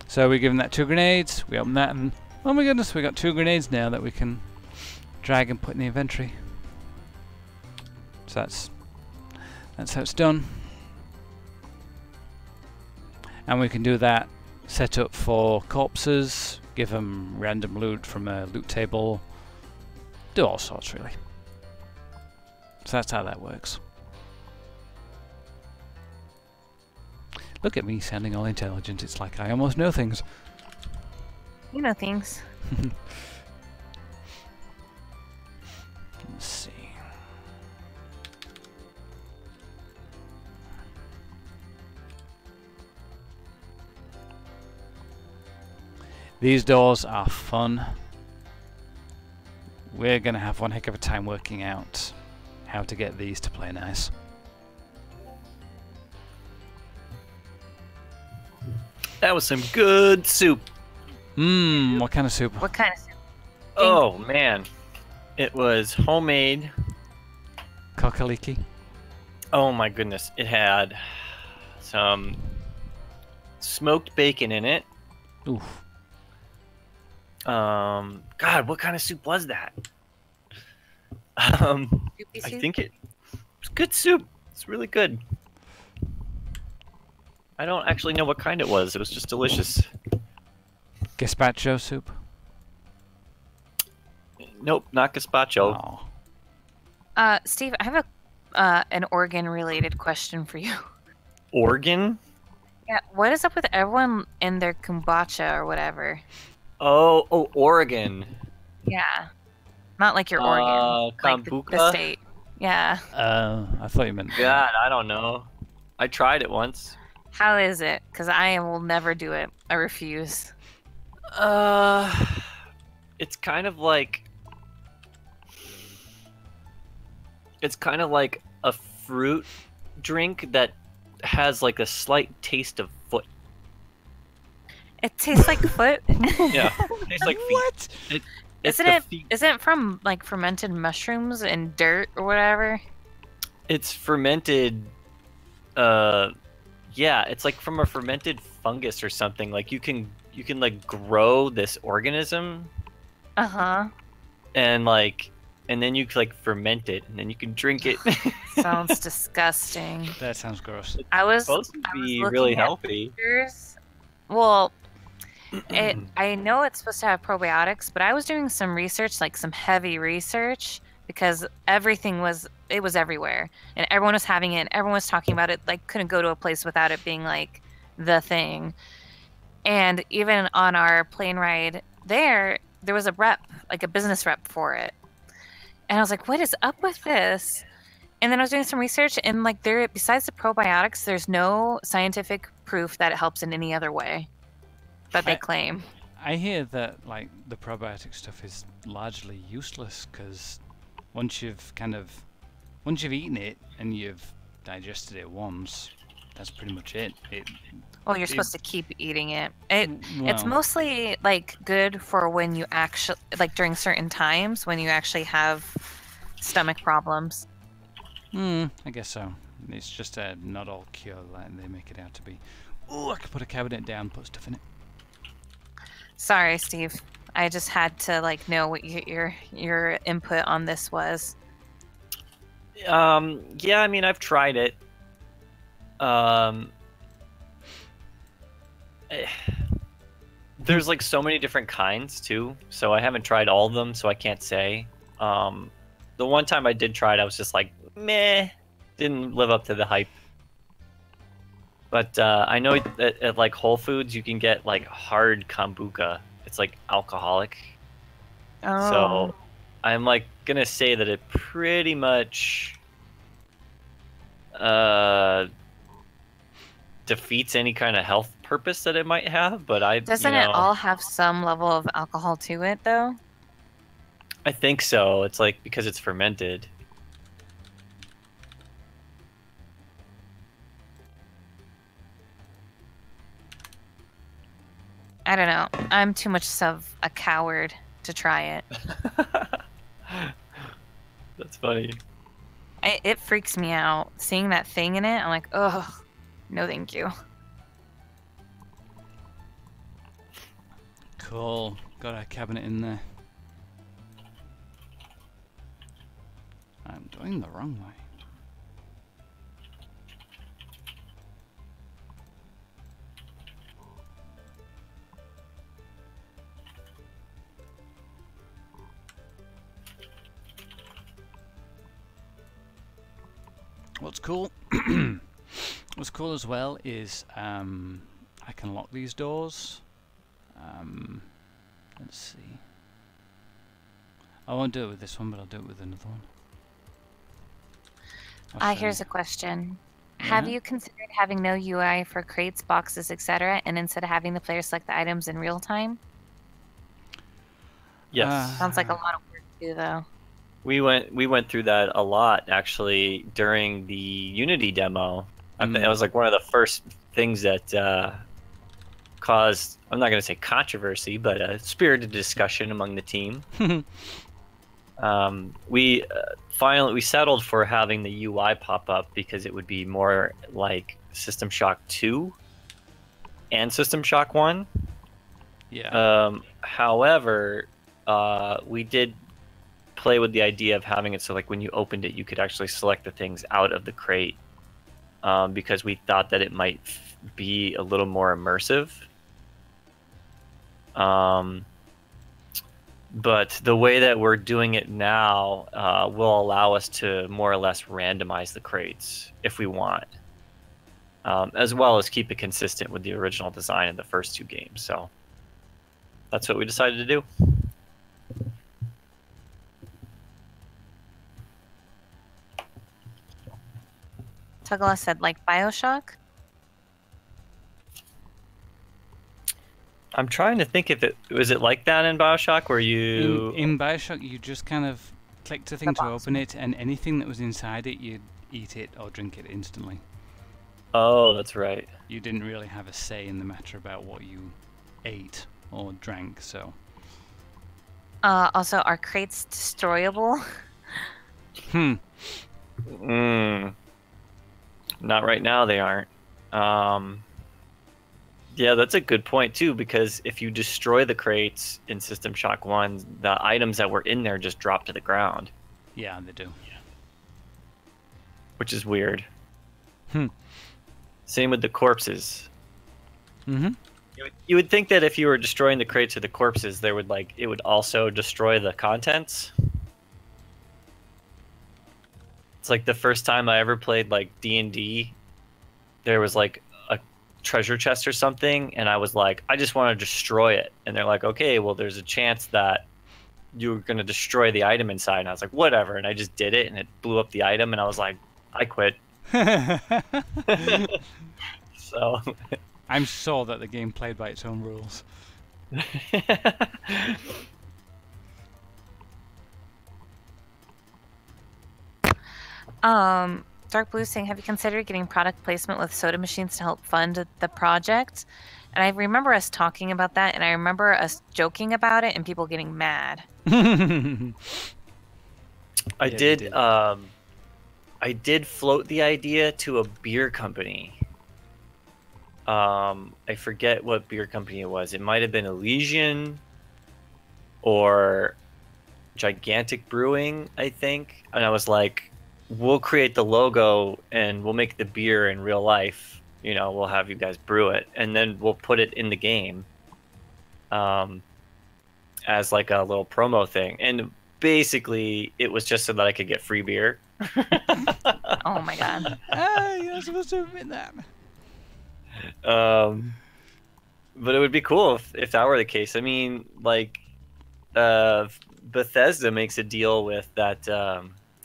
Speaker 1: So we're giving that 2 grenades. We open that and oh my goodness, we got 2 grenades now that we can drag and put in the inventory. So that's how it's done. And we can do that setup for corpses, give them random loot from a loot table, do all sorts really. So that's how that works. Look at me sounding all intelligent, it's like I almost know things.
Speaker 2: You know things.
Speaker 1: Let's see. These doors are fun. We're going to have one heck of a time working out how to get these to play nice.
Speaker 3: That was some good soup.
Speaker 1: Mmm, what kind of soup?
Speaker 2: What kind of soup?
Speaker 3: Oh man, it was homemade.
Speaker 1: Kokaliki?
Speaker 3: Oh my goodness, it had some smoked bacon in it.
Speaker 1: Oof.
Speaker 3: God, what kind of soup was that?
Speaker 2: Soupy
Speaker 3: I
Speaker 2: soup?
Speaker 3: think it's good soup. It's really good. I don't actually know what kind it was. It was just delicious.
Speaker 1: Gazpacho soup.
Speaker 3: Nope, not gazpacho.
Speaker 1: Oh.
Speaker 2: Steve, I have an organ-related question for you.
Speaker 3: Organ?
Speaker 2: Yeah, what is up with everyone in their kombucha or whatever?
Speaker 3: Oh, Oregon.
Speaker 2: Yeah, not like your organ, like the
Speaker 3: Kombucha?
Speaker 2: state. Yeah.
Speaker 1: I thought you meant.
Speaker 3: God, I don't know. I tried it once.
Speaker 2: How is it? Because I will never do it. I refuse.
Speaker 3: It's kind of like a fruit drink that has like a slight taste of foot.
Speaker 2: It tastes like foot.
Speaker 3: Yeah, it tastes like feet.
Speaker 1: What?
Speaker 3: It's
Speaker 2: Isn't
Speaker 3: the
Speaker 2: it?
Speaker 3: feet.
Speaker 2: Isn't it from like fermented mushrooms and dirt or whatever?
Speaker 3: It's fermented. Yeah, it's like from a fermented fungus or something. Like you can like grow this organism
Speaker 2: Uh huh.
Speaker 3: and then you like ferment it and then you can drink it.
Speaker 2: Sounds disgusting.
Speaker 1: That sounds gross.
Speaker 2: I was
Speaker 3: Supposed to
Speaker 2: I was
Speaker 3: be
Speaker 2: looking
Speaker 3: really
Speaker 2: at
Speaker 3: healthy.
Speaker 2: pictures. Well, I know it's supposed to have probiotics, but I was doing some research, like some heavy research, because everything was everywhere, and everyone was having it, and everyone was talking about it. Like, couldn't go to a place without it being like the thing. And even on our plane ride there was a rep, like a business rep for it, and I was like, "What is up with this?" And then I was doing some research, and like besides the probiotics, there's no scientific proof that it helps in any other way that they claim.
Speaker 1: I hear that like the probiotic stuff is largely useless because once you've eaten it and you've digested it once, that's pretty much it.
Speaker 2: Well, you're supposed to keep eating it. It's
Speaker 1: Well.
Speaker 2: mostly like good for when you actually like during certain times when you actually have stomach problems.
Speaker 1: I guess so. It's just a not all cure like they make it out to be. Oh, I could put a cabinet down, put stuff in it.
Speaker 2: Sorry, Steve. I just had to like know what your input on this was.
Speaker 3: Yeah, I mean, I've tried it. There's like so many different kinds too, so I haven't tried all of them, so I can't say. The one time I did try it, I was just like, meh, didn't live up to the hype. But I know that at like Whole Foods, you can get like hard kombucha. It's like alcoholic.
Speaker 2: Oh.
Speaker 3: So I'm like gonna say that it pretty much defeats any kind of health purpose that it might have. But
Speaker 2: Doesn't it all have some level of alcohol to it, though?
Speaker 3: I think so. It's like because it's fermented.
Speaker 2: I don't know. I'm too much of a coward to try it.
Speaker 3: That's funny.
Speaker 2: It freaks me out. Seeing that thing in it, I'm like, ugh, no thank you.
Speaker 1: Cool. Got a cabinet in there. I'm doing the wrong way. What's cool? What's cool as well is I can lock these doors. Let's see. I won't do it with this one, but I'll do it with another one.
Speaker 2: Here's a question. Have you considered having no UI for crates, boxes, etc., and instead of having the player select the items in real time?
Speaker 3: Yes.
Speaker 2: Sounds like a lot of work to do, though.
Speaker 3: We went through that a lot actually during the Unity demo. I think that was like one of the first things that caused, I'm not going to say controversy, but a spirited discussion among the team. We finally settled for having the UI pop up because it would be more like System Shock 2 and System Shock 1.
Speaker 1: Yeah.
Speaker 3: However, we did play with the idea of having it so like when you opened it, you could actually select the things out of the crate, because we thought that it might be a little more immersive. But the way that we're doing it now will allow us to more or less randomize the crates if we want, as well as keep it consistent with the original design in the first 2 games. So that's what we decided to do.
Speaker 2: Tugala said, like Bioshock?
Speaker 3: I'm trying to think if it was it like that in Bioshock where you
Speaker 1: In Bioshock, you just kind of clicked a thing
Speaker 2: The
Speaker 1: to
Speaker 2: box.
Speaker 1: open it, and anything that was inside it, you'd eat it or drink it instantly.
Speaker 3: Oh, that's right.
Speaker 1: You didn't really have a say in the matter about what you ate or drank, so...
Speaker 2: Also, are crates destroyable?
Speaker 1: Hmm.
Speaker 3: Not right now, they aren't. Yeah, that's a good point too, because if you destroy the crates in System Shock 1, the items that were in there just drop to the ground,
Speaker 1: Yeah, they do.
Speaker 3: which is weird.
Speaker 1: Hmm.
Speaker 3: Same with the corpses.
Speaker 1: Mm-hmm.
Speaker 3: You would think that if you were destroying the crates or the corpses, there would it would also destroy the contents. It's like the first time I ever played like D&D, there was like a treasure chest or something, and I was like, I just want to destroy it. And they're like, okay, well, there's a chance that you're going to destroy the item inside. And I was like, whatever. And I just did it, and it blew up the item, and I was like, I quit. So
Speaker 1: I'm sure that the game played by its own rules.
Speaker 2: Dark Blue saying, have you considered getting product placement with soda machines to help fund the project? And I remember us talking about that, and I remember us joking about it and people getting mad.
Speaker 3: I
Speaker 1: Yeah,
Speaker 3: did. I did float the idea to a beer company. I forget what beer company it was. It might have been Elysian or Gigantic Brewing, I think. And I was like, we'll create the logo and we'll make the beer in real life. You know, we'll have you guys brew it, and then we'll put it in the game as like a little promo thing. And basically, it was just so that I could get free beer.
Speaker 2: Oh my god.
Speaker 1: You're supposed to admit that.
Speaker 3: But it would be cool if that were the case. I mean, like, Bethesda makes a deal with that.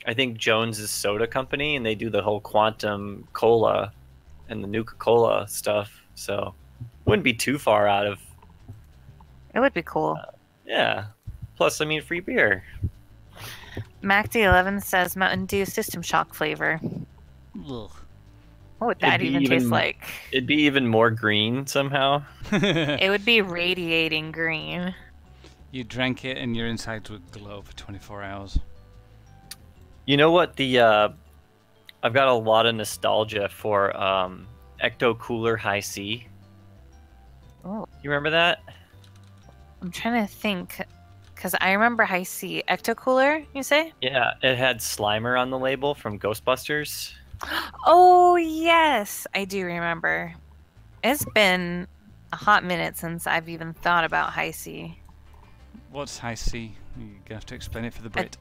Speaker 3: I think Jones's Soda Company, and they do the whole Quantum Cola and the Nuka-Cola stuff. So, wouldn't be too far out of.
Speaker 2: It would be cool.
Speaker 3: Yeah. Plus, I mean, free beer.
Speaker 2: MacD11 says Mountain Dew System Shock flavor.
Speaker 1: Ugh.
Speaker 2: What would that even taste like?
Speaker 3: It'd be even more green somehow.
Speaker 2: It would be radiating green.
Speaker 1: You drank it and your insides would glow for 24 hours.
Speaker 3: You know what? I've got a lot of nostalgia for Ecto Cooler High C.
Speaker 2: Oh,
Speaker 3: You remember that?
Speaker 2: I'm trying to think, because I remember High C. Ecto Cooler, you say?
Speaker 3: Yeah, it had Slimer on the label from Ghostbusters.
Speaker 2: Oh, yes, I do remember. It's been a hot minute since I've even thought about High C.
Speaker 1: What's high C? You're gonna have to explain it for the Brit.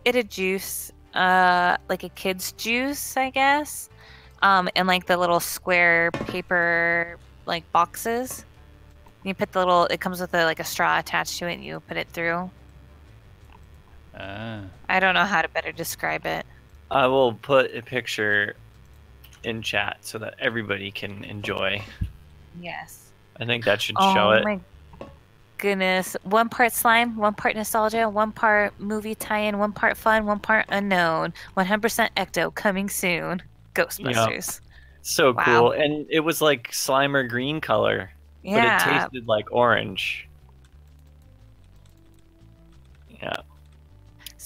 Speaker 2: It a juice, like a kid's juice, I guess. And like the little square paper like boxes. You put the little. It comes with like a straw attached to it, and you put it through.
Speaker 1: Ah.
Speaker 2: I don't know how to better describe it.
Speaker 3: I will put a picture in chat so that everybody can enjoy.
Speaker 2: Yes.
Speaker 3: I think that should
Speaker 2: Oh
Speaker 3: show it.
Speaker 2: my goodness! One part slime, one part nostalgia, one part movie tie-in, one part fun, one part unknown. 100% ecto coming soon. Ghostbusters.
Speaker 3: So
Speaker 2: Wow.
Speaker 3: cool. And it was like Slimer green color, but it
Speaker 2: Yeah.
Speaker 3: tasted like orange. Yeah.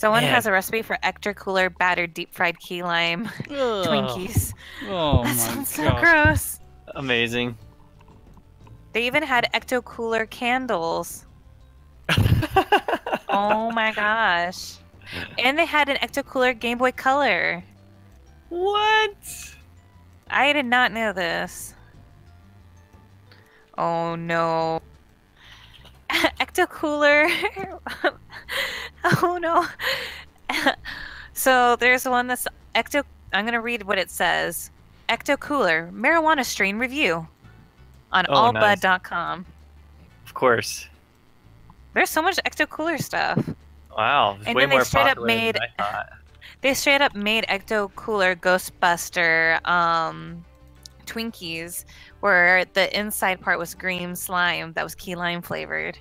Speaker 2: Someone
Speaker 3: Man.
Speaker 2: has a recipe for Ecto Cooler battered deep fried key lime Twinkies.
Speaker 1: Oh
Speaker 2: That
Speaker 1: my
Speaker 2: sounds so
Speaker 1: god.
Speaker 2: gross.
Speaker 3: Amazing.
Speaker 2: They even had Ecto Cooler candles. Oh my gosh. And they had an Ecto Cooler Game Boy Color.
Speaker 3: What?
Speaker 2: I did not know this. Oh no. Ecto Cooler. Oh no. So there's one that's Ecto. I'm going to read what it says. Ecto Cooler marijuana strain review on
Speaker 3: Oh, nice.
Speaker 2: allbud.com.
Speaker 3: Of course.
Speaker 2: There's so much Ecto Cooler stuff.
Speaker 3: Wow. It's
Speaker 2: And
Speaker 3: way
Speaker 2: then they
Speaker 3: more
Speaker 2: straight up
Speaker 3: popular
Speaker 2: made-
Speaker 3: than I thought.
Speaker 2: They straight up made Ecto Cooler Ghostbuster Twinkies, where the inside part was green slime that was key lime flavored.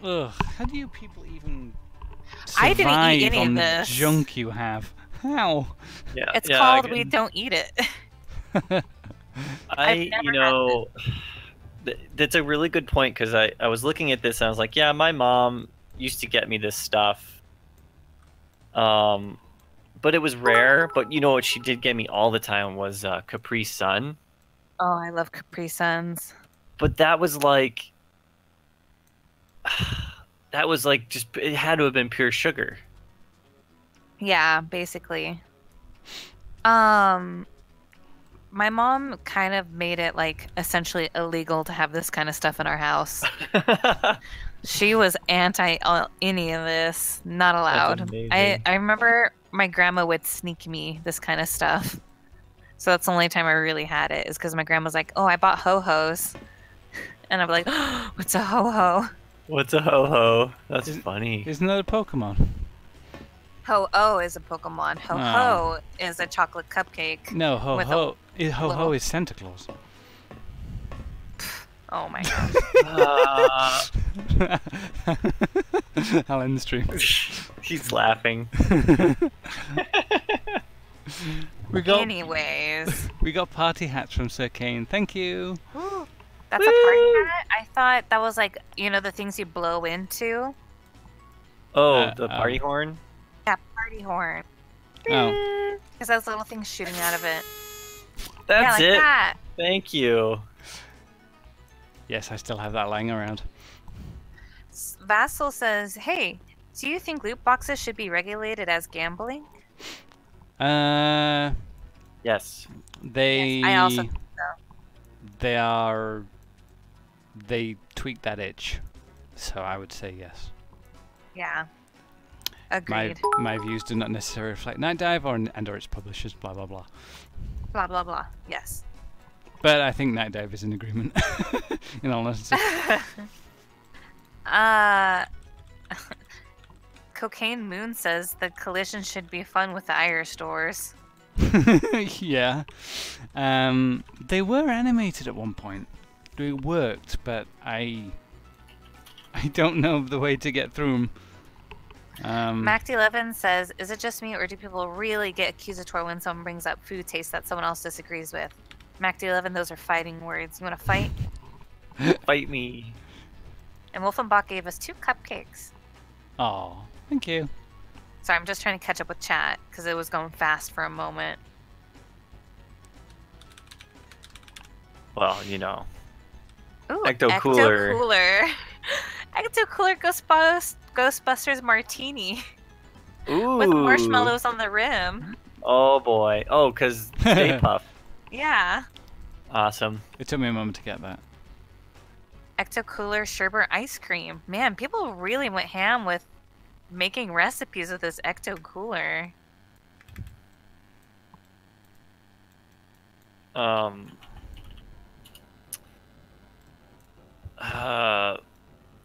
Speaker 1: Ugh, how do you people even
Speaker 2: I didn't eat
Speaker 1: survive
Speaker 2: any
Speaker 1: on
Speaker 2: of
Speaker 1: the
Speaker 2: this.
Speaker 1: junk you have? How?
Speaker 3: Yeah.
Speaker 2: It's
Speaker 3: yeah,
Speaker 2: called
Speaker 3: again,
Speaker 2: We Don't Eat It.
Speaker 3: I,
Speaker 2: never
Speaker 3: you
Speaker 2: had
Speaker 3: know, that's a really good point because I was looking at this and I was like, yeah, my mom used to get me this stuff. But it was rare. But you know what she did get me all the time was Capri Sun.
Speaker 2: Oh, I love Capri Suns.
Speaker 3: But that was like just it had to have been pure sugar.
Speaker 2: Yeah, basically. My mom kind of made it like essentially illegal to have this kind of stuff in our house. She was anti any of this, not allowed.
Speaker 3: amazing.
Speaker 2: I remember my grandma would sneak me this kind of stuff. So that's the only time I really had it, is because my grandma's like, "Oh, I bought ho-hos," and I'm like, oh, "What's a ho-ho?"
Speaker 3: What's a ho-ho? That's
Speaker 1: Isn't-
Speaker 3: funny.
Speaker 1: Isn't that a Pokemon?
Speaker 2: Ho-oh is a Pokemon. Ho-ho is a chocolate cupcake.
Speaker 1: No, ho
Speaker 2: With a
Speaker 1: ho. Ho ho
Speaker 2: little-
Speaker 1: is Santa Claus.
Speaker 2: Oh my gosh.
Speaker 1: I'll end the stream.
Speaker 3: He's laughing.
Speaker 1: we got
Speaker 2: Anyways.
Speaker 1: we got party hats from Sir Kane. Thank you.
Speaker 2: Ooh, that's a party hat? I thought that was like, you know, the things you blow into?
Speaker 3: Oh, the party horn?
Speaker 2: Yeah, party horn.
Speaker 1: Oh,
Speaker 2: Because those little things shooting out of it.
Speaker 3: That's
Speaker 2: yeah, like
Speaker 3: it.
Speaker 2: that.
Speaker 3: Thank you.
Speaker 1: yes, I still have that lying around.
Speaker 2: Vassal says, hey, do you think loot boxes should be regulated as gambling?
Speaker 3: Yes.
Speaker 1: They.
Speaker 2: Yes, I also think so.
Speaker 1: They are. They tweak that itch, so I would say yes.
Speaker 2: Yeah. Agreed.
Speaker 1: My views do not necessarily reflect Nightdive or its publishers. Blah blah blah.
Speaker 2: Blah, blah, blah. Yes.
Speaker 1: But I think Nightdive is in agreement. In all honesty.
Speaker 2: Cocaine Moon says the collision should be fun with the Irish stores.
Speaker 1: Yeah. They were animated at one point. It worked, but I don't know the way to get through them.
Speaker 2: Mac11 says, is it just me or do people really get accusatory when someone brings up food taste that someone else disagrees with? Mac11, those are fighting words. You want to fight?
Speaker 3: Fight me.
Speaker 2: And Wolfenbach gave us 2 cupcakes.
Speaker 1: Oh, thank you.
Speaker 2: Sorry, I'm just trying to catch up with chat because it was going fast for a moment.
Speaker 3: Well, you know.
Speaker 2: Ooh,
Speaker 3: Ecto Cooler.
Speaker 2: Ecto Cooler. Ecto Cooler Ghostbusters Martini
Speaker 3: Ooh.
Speaker 2: with marshmallows on the rim.
Speaker 3: Oh boy. Oh, because Stay Puft.
Speaker 2: Yeah.
Speaker 3: Awesome.
Speaker 1: It took me a moment to get that.
Speaker 2: Ecto Cooler sherbet ice cream. Man, people really went ham with making recipes with this Ecto Cooler.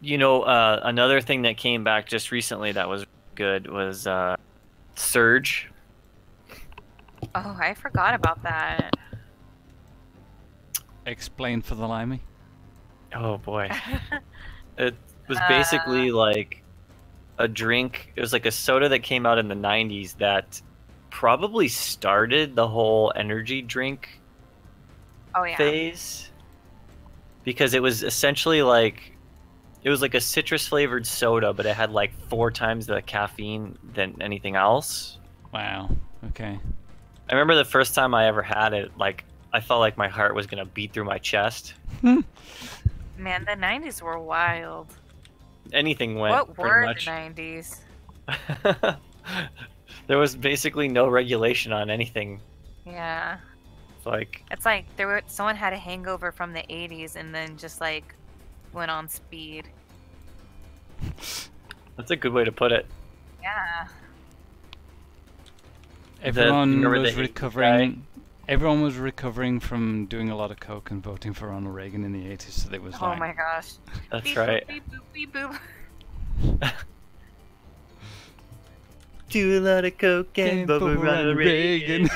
Speaker 3: You know, another thing that came back just recently that was good was Surge.
Speaker 2: Oh, I forgot about that.
Speaker 1: Explain for the limey.
Speaker 3: Oh boy. It was basically like a drink. It was like a soda that came out in the 90s that probably started the whole energy drink
Speaker 2: Oh yeah.
Speaker 3: phase. Because it was essentially like it was like a citrus flavored soda, but it had like 4 times the caffeine than anything else.
Speaker 1: Wow. Okay.
Speaker 3: I remember the first time I ever had it, like I felt like my heart was gonna beat through my chest.
Speaker 2: Man, the 90s were wild.
Speaker 3: Anything went.
Speaker 2: What
Speaker 3: pretty
Speaker 2: were
Speaker 3: much.
Speaker 2: the 90s?
Speaker 3: There was basically no regulation on anything.
Speaker 2: Yeah.
Speaker 3: It's like
Speaker 2: someone had a hangover from the 80s and then just like went on speed.
Speaker 3: that's a good way to put it.
Speaker 2: Yeah.
Speaker 1: Everyone
Speaker 3: remember
Speaker 1: was
Speaker 3: the
Speaker 1: recovering. Everyone was recovering from doing a lot of coke and voting for Ronald Reagan in the 80s. So it was
Speaker 2: Oh
Speaker 1: like,
Speaker 2: my gosh.
Speaker 3: That's
Speaker 2: Beep,
Speaker 3: right.
Speaker 2: Boop, beep, boop, beep, boop.
Speaker 3: Do a lot of coke and vote for Ronald Reagan.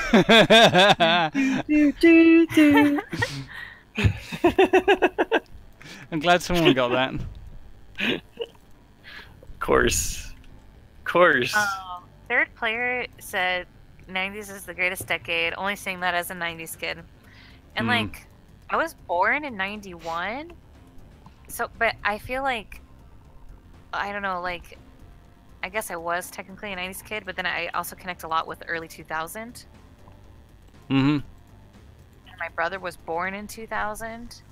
Speaker 1: I'm glad someone got that.
Speaker 3: Of course.
Speaker 2: Third player said 90s is the greatest decade, only saying that as a 90s kid. And like, I was born in 91, so, but I feel like, I don't know, like, I guess I was technically a 90s kid, but then I also connect a lot with early 2000.
Speaker 1: Mm-hmm.
Speaker 2: And my brother was born in 2000.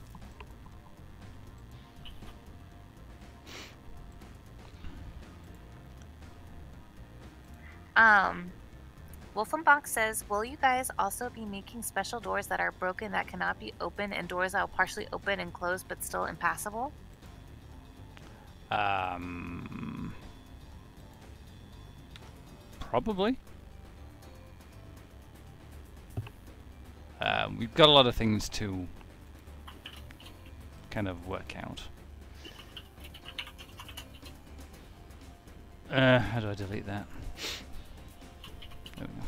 Speaker 2: Wolfenbach says, will you guys also be making special doors that are broken that cannot be opened and doors that will partially open and close but still impassable?
Speaker 1: Probably. We've got a lot of things to kind of work out. How do I delete that? There we go.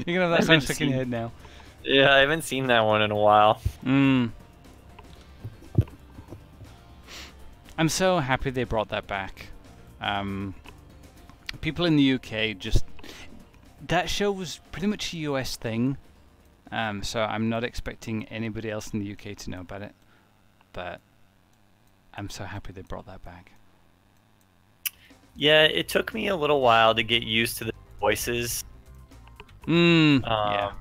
Speaker 1: You're gonna have that sound stuck in your head now.
Speaker 3: Yeah, I haven't seen that one in a while.
Speaker 1: I'm so happy they brought that back. People in the UK just... That show was pretty much a US thing. So I'm not expecting anybody else in the UK to know about it. But I'm so happy they brought that back.
Speaker 3: Yeah, it took me a little while to get used to the voices.
Speaker 1: Yeah.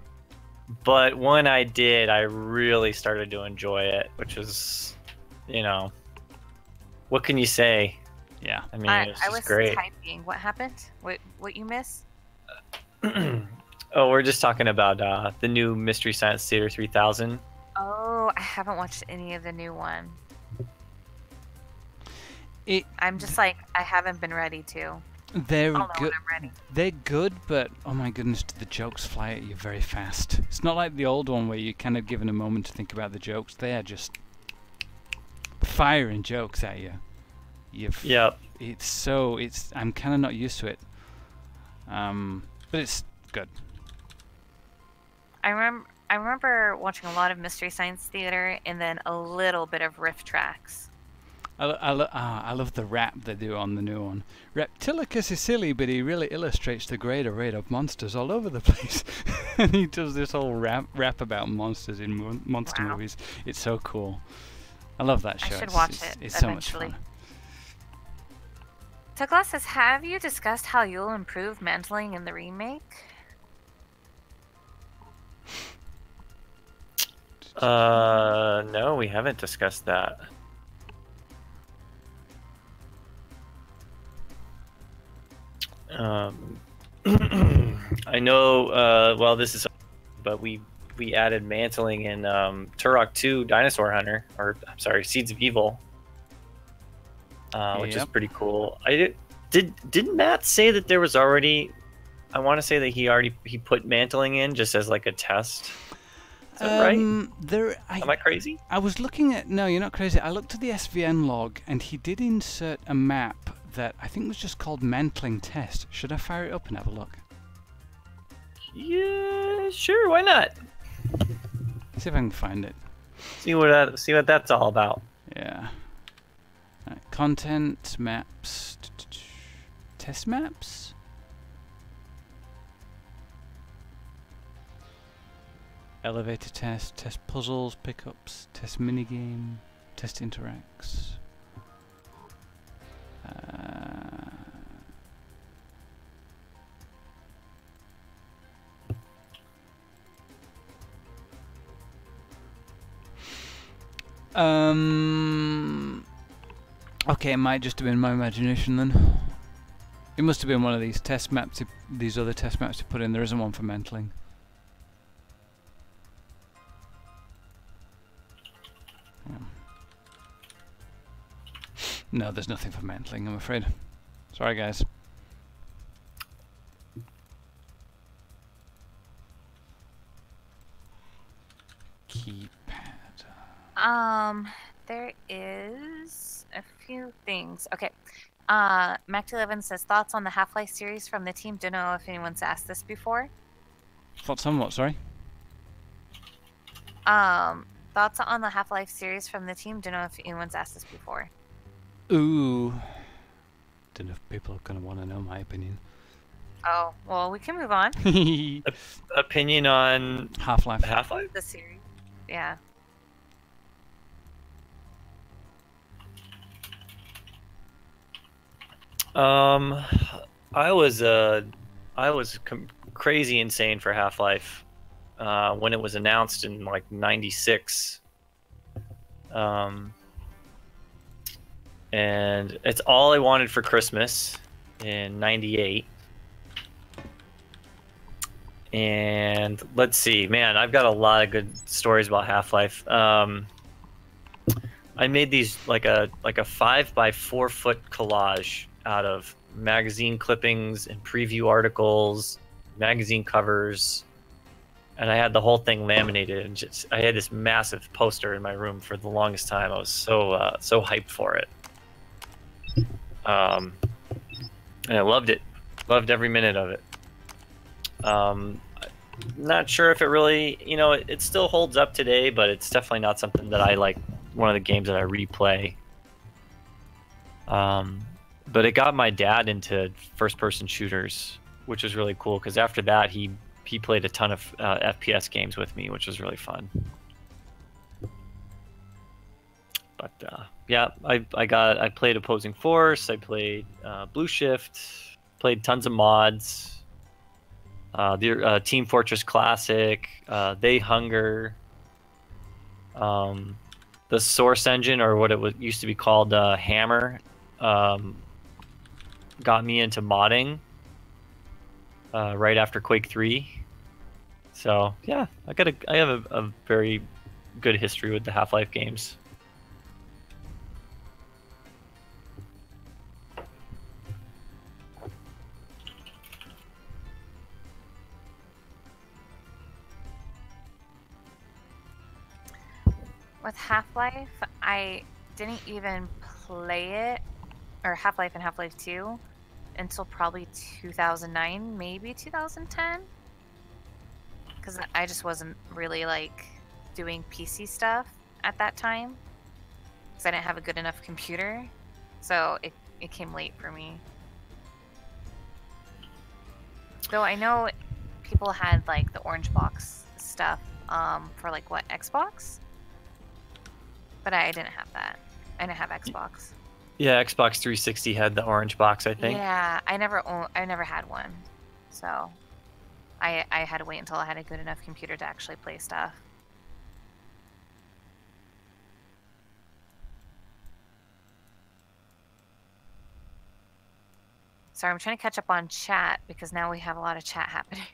Speaker 3: But when I did, I really started to enjoy it, which was, you know, what can you say?
Speaker 1: Yeah.
Speaker 3: I mean, it was
Speaker 2: I
Speaker 3: just
Speaker 2: was
Speaker 3: great.
Speaker 2: typing. What happened? What you missed?
Speaker 3: Oh, we're just talking about the new Mystery Science Theater 3000.
Speaker 2: Oh, I haven't watched any of the new one. I'm just like, I haven't been ready to.
Speaker 1: They're
Speaker 2: I'll know
Speaker 1: good.
Speaker 2: when I'm ready.
Speaker 1: They're good, but oh my goodness, do the jokes fly at you very fast. It's not like the old one where you're kind of given a moment to think about the jokes. They are just firing jokes at you.
Speaker 3: Yep.
Speaker 1: I'm kind of not used to it. But it's good.
Speaker 2: I remember watching a lot of Mystery Science Theater and then a little bit of riff tracks.
Speaker 1: I love the rap they do on the new one. Reptilicus is silly, but he really illustrates the great array of monsters all over the place. And he does this whole rap about monsters in monster movies. It's so cool. I love that show.
Speaker 2: I should watch it
Speaker 1: It's so much
Speaker 2: eventually.
Speaker 1: fun.
Speaker 2: Douglas says, have you discussed how you'll improve mantling in the remake?
Speaker 3: No, we haven't discussed that. I know, well, this is, but we added mantling in Turok 2 Dinosaur Hunter, or I'm sorry, Seeds of Evil, which is pretty cool. Didn't Matt say that there was already? I want to say that he put mantling in just as like a test. Is that right? Am I crazy?
Speaker 1: I was looking at... No, you're not crazy. I looked at the SVN log, and he did insert a map that I think was just called Mantling Test. Should I fire it up and have a look?
Speaker 3: Yeah, sure. Why not?
Speaker 1: See if I can find it.
Speaker 3: See what that's all about.
Speaker 1: Yeah. Right, content, maps... Test maps? elevator test, test puzzles, pickups, test minigame, test interacts. Okay, it might just have been my imagination then. It must have been one of these test maps, these other test maps to put in. There isn't one for mentling. No, there's nothing for mentling, I'm afraid. Sorry, guys. Keypad.
Speaker 2: There is a few things. Okay. Mac11 says thoughts on the Half-Life series from the team. Don't know if anyone's asked this before.
Speaker 1: Thoughts on what, sorry?
Speaker 2: Thoughts on the Half-Life series from the team. Don't know if anyone's asked this before.
Speaker 1: Ooh. Don't know if people are going to want to know my opinion.
Speaker 2: Oh, well, we can move on.
Speaker 3: Opinion on
Speaker 1: Half-Life.
Speaker 3: Half-Life?
Speaker 2: The series. Yeah.
Speaker 3: I was crazy insane for Half-Life when it was announced in like '96. And it's all I wanted for Christmas in '98. And let's see, man, I've got a lot of good stories about Half-Life. I made these like a 5x4 foot collage out of magazine clippings and preview articles, magazine covers, and I had the whole thing laminated. And just I had this massive poster in my room for the longest time. I was so hyped for it, and I loved it. Loved every minute of it. Not sure if it really, it still holds up today, but it's definitely not something that I like. One of the games that I replay. But it got my dad into first-person shooters, which was really cool. Because after that, he played a ton of FPS games with me, which was really fun. But yeah, I played Opposing Force. I played Blue Shift. Played tons of mods. The Team Fortress Classic. They Hunger. The Source Engine, or what it used to be called, Hammer, got me into modding right after Quake 3. So yeah, I have a very good history with the Half-Life games.
Speaker 2: With Half-Life, I didn't even play it, or Half-Life and Half-Life 2, until probably 2009, maybe 2010. Because I just wasn't really, like, doing PC stuff at that time. Because I didn't have a good enough computer. So it came late for me. Though I know people had, like, the orange box stuff for, like, what, Xbox? But I didn't have that. I didn't have Xbox.
Speaker 3: Yeah, Xbox 360 had the orange box, I think.
Speaker 2: Yeah, I never had one. So I had to wait until I had a good enough computer to actually play stuff. Sorry, I'm trying to catch up on chat because now we have a lot of chat happening.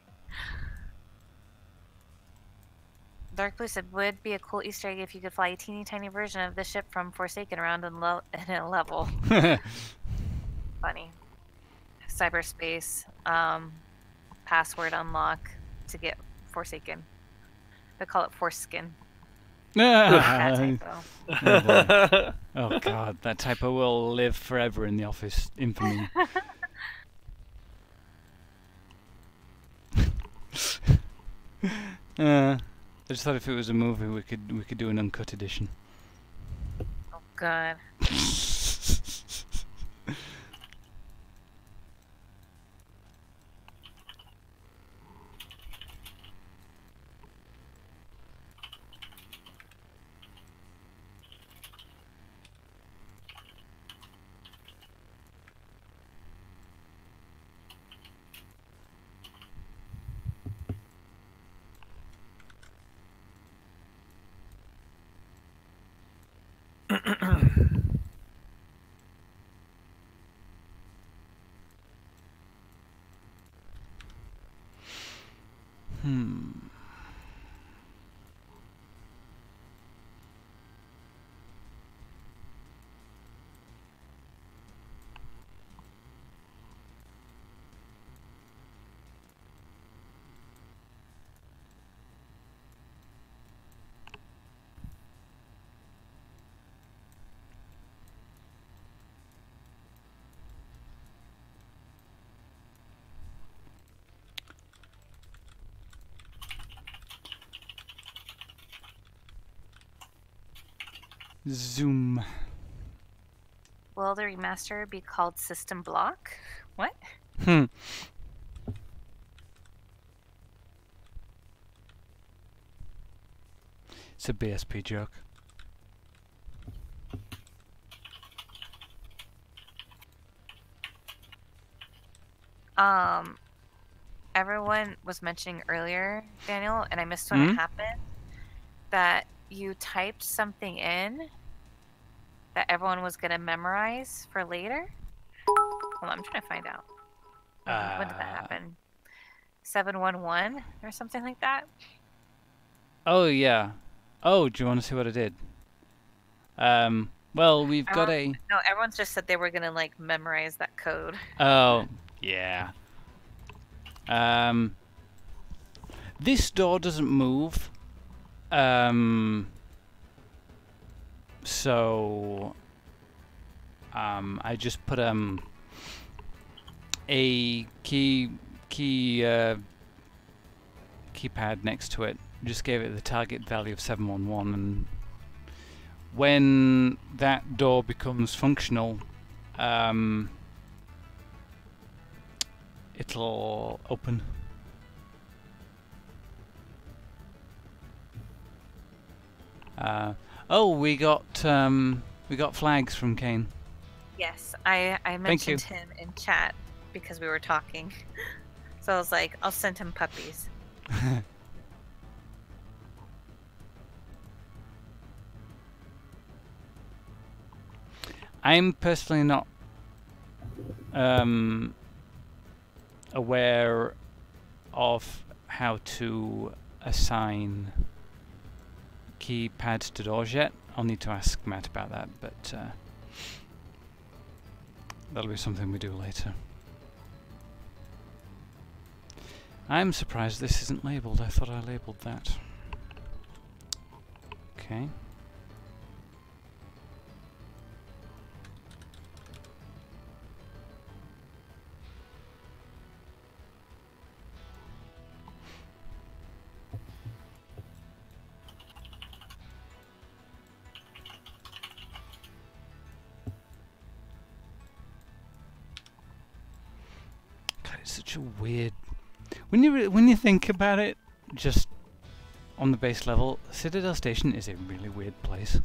Speaker 2: Dark Blue said, would be a cool Easter egg if you could fly a teeny tiny version of the ship from Forsaken around in a level. Funny. Cyberspace password unlock to get Forsaken. They call it Foreskin. That typo.
Speaker 1: Oh god, that typo will live forever in the office infamy. I just thought if it was a movie, we could do an uncut edition.
Speaker 2: Oh god.
Speaker 1: Zoom.
Speaker 2: Will the remaster be called System Block? What?
Speaker 1: Hmm. It's a BSP joke.
Speaker 2: Everyone was mentioning earlier, Daniel, and I missed when it happened, that you typed something in that everyone was going to memorize for later. Hold on, I'm trying to find out. When did that happen? 711 or something like that?
Speaker 1: Oh, yeah. Oh, do you want to see what I did? Well, we've got a...
Speaker 2: No, everyone's just said they were going to, like, memorize that code.
Speaker 1: Oh, yeah. This door doesn't move. So... I just put, a keypad next to it. Just gave it the target value of 711, and when that door becomes functional, it'll open. Oh, we got flags from Kane.
Speaker 2: Yes, I mentioned him in chat because we were talking. So I was like, I'll send him puppies.
Speaker 1: I'm personally not aware of how to assign keypads to doors yet. I'll need to ask Matt about that, but that'll be something we do later. I'm surprised this isn't labelled. I thought I labelled that. Okay. It's such a weird... When you think about it, just on the base level, Citadel Station is a really weird place.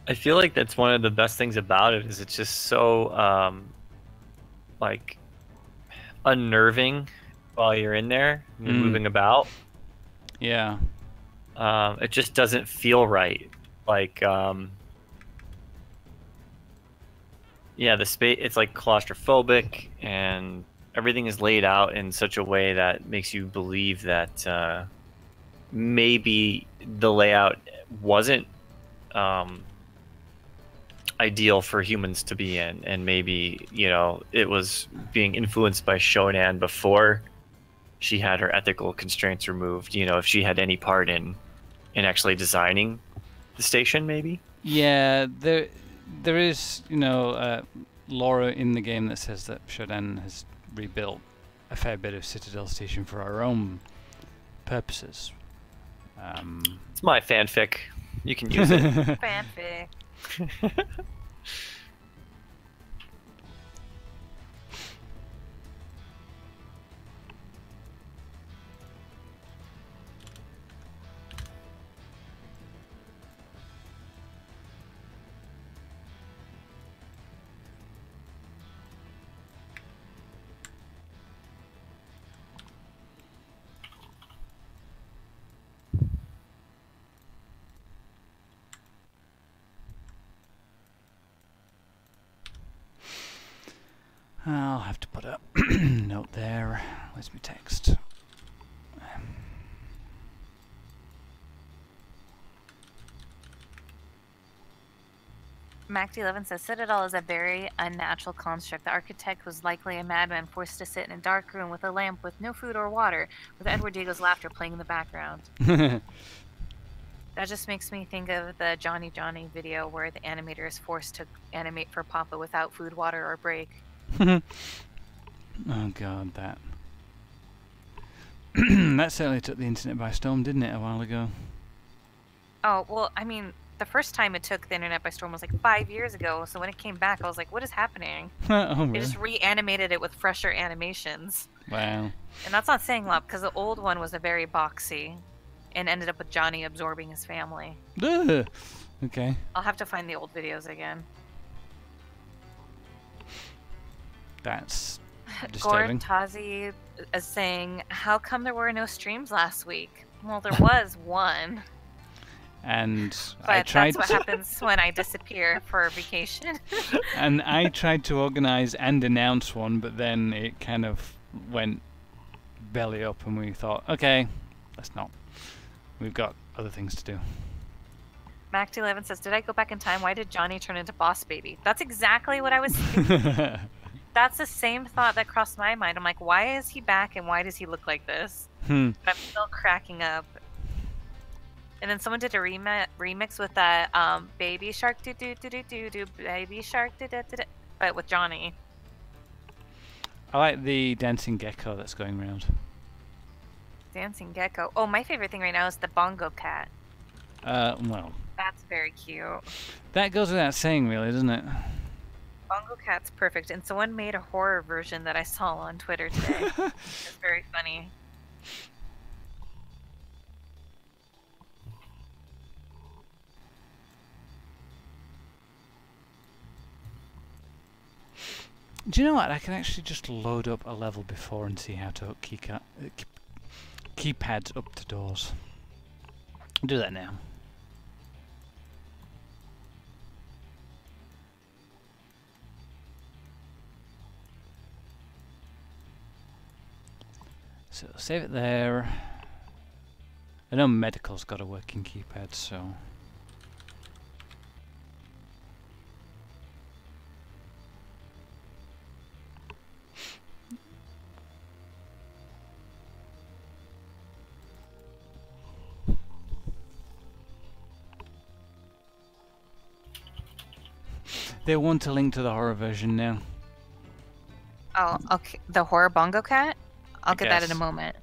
Speaker 3: I feel like that's one of the best things about it, is it's just so like unnerving while you're in there, you're moving about.
Speaker 1: Yeah.
Speaker 3: It just doesn't feel right. Like yeah, the space, it's like claustrophobic, and everything is laid out in such a way that makes you believe that maybe the layout wasn't ideal for humans to be in, and maybe, you know, it was being influenced by Shonan before she had her ethical constraints removed, you know, if she had any part in actually designing the station, maybe.
Speaker 1: Yeah, there is, you know, lore in the game that says that Shodan has rebuilt a fair bit of Citadel Station for our own purposes.
Speaker 3: It's my fanfic. You can use it.
Speaker 2: Fanfic.
Speaker 1: I'll have to put a note there. Where's my text?
Speaker 2: MacD11 says Citadel is a very unnatural construct. The architect was likely a madman forced to sit in a dark room with a lamp with no food or water, with Edward Diego's laughter playing in the background. That just makes me think of the Johnny Johnny video where the animator is forced to animate for Papa without food, water, or break.
Speaker 1: Oh god, that. That certainly took the internet by storm, didn't it, a while ago?
Speaker 2: Oh, well, I mean, the first time it took the internet by storm was like 5 years ago. So when it came back, I was like, what is happening?
Speaker 1: Oh,
Speaker 2: They
Speaker 1: really?
Speaker 2: just reanimated it with fresher animations.
Speaker 1: Wow.
Speaker 2: And that's not saying a lot because the old one was a very boxy and ended up with Johnny absorbing his family.
Speaker 1: Ugh. Okay.
Speaker 2: I'll have to find the old videos again.
Speaker 1: That's
Speaker 2: Gord
Speaker 1: disturbing.
Speaker 2: Tazi is saying, how come there were no streams last week? Well, there was one.
Speaker 1: And
Speaker 2: But
Speaker 1: I tried.
Speaker 2: that's what happens when I disappear for vacation.
Speaker 1: And I tried to organize and announce one, but then it kind of went belly up, and we thought, okay, let's not. We've got other things to do.
Speaker 2: Mac11 says, did I go back in time? Why did Johnny turn into Boss Baby? That's exactly what I was thinking. That's the same thought that crossed my mind. I'm like, why is he back and why does he look like this?
Speaker 1: Hmm.
Speaker 2: But I'm still cracking up. And then someone did a remix with that Baby Shark do do do do do do Baby Shark do do do do, but with Johnny.
Speaker 1: I like the dancing gecko that's going around.
Speaker 2: Dancing Gecko. Oh, my favorite thing right now is the Bongo Cat.
Speaker 1: Well,
Speaker 2: That's very cute.
Speaker 1: that goes without saying, really, doesn't it?
Speaker 2: Bongo Cat's perfect. And someone made a horror version that I saw on Twitter today. It's very funny.
Speaker 1: Do you know what? I can actually just load up a level before and see how to hook keypads up to doors. I'll do that now. So save it there. I know medical's got a working keypad, so... They want a link to the horror version now.
Speaker 2: Oh, okay. The horror Bongo Cat? I'll
Speaker 1: I
Speaker 2: get that in a
Speaker 1: guess.
Speaker 2: moment.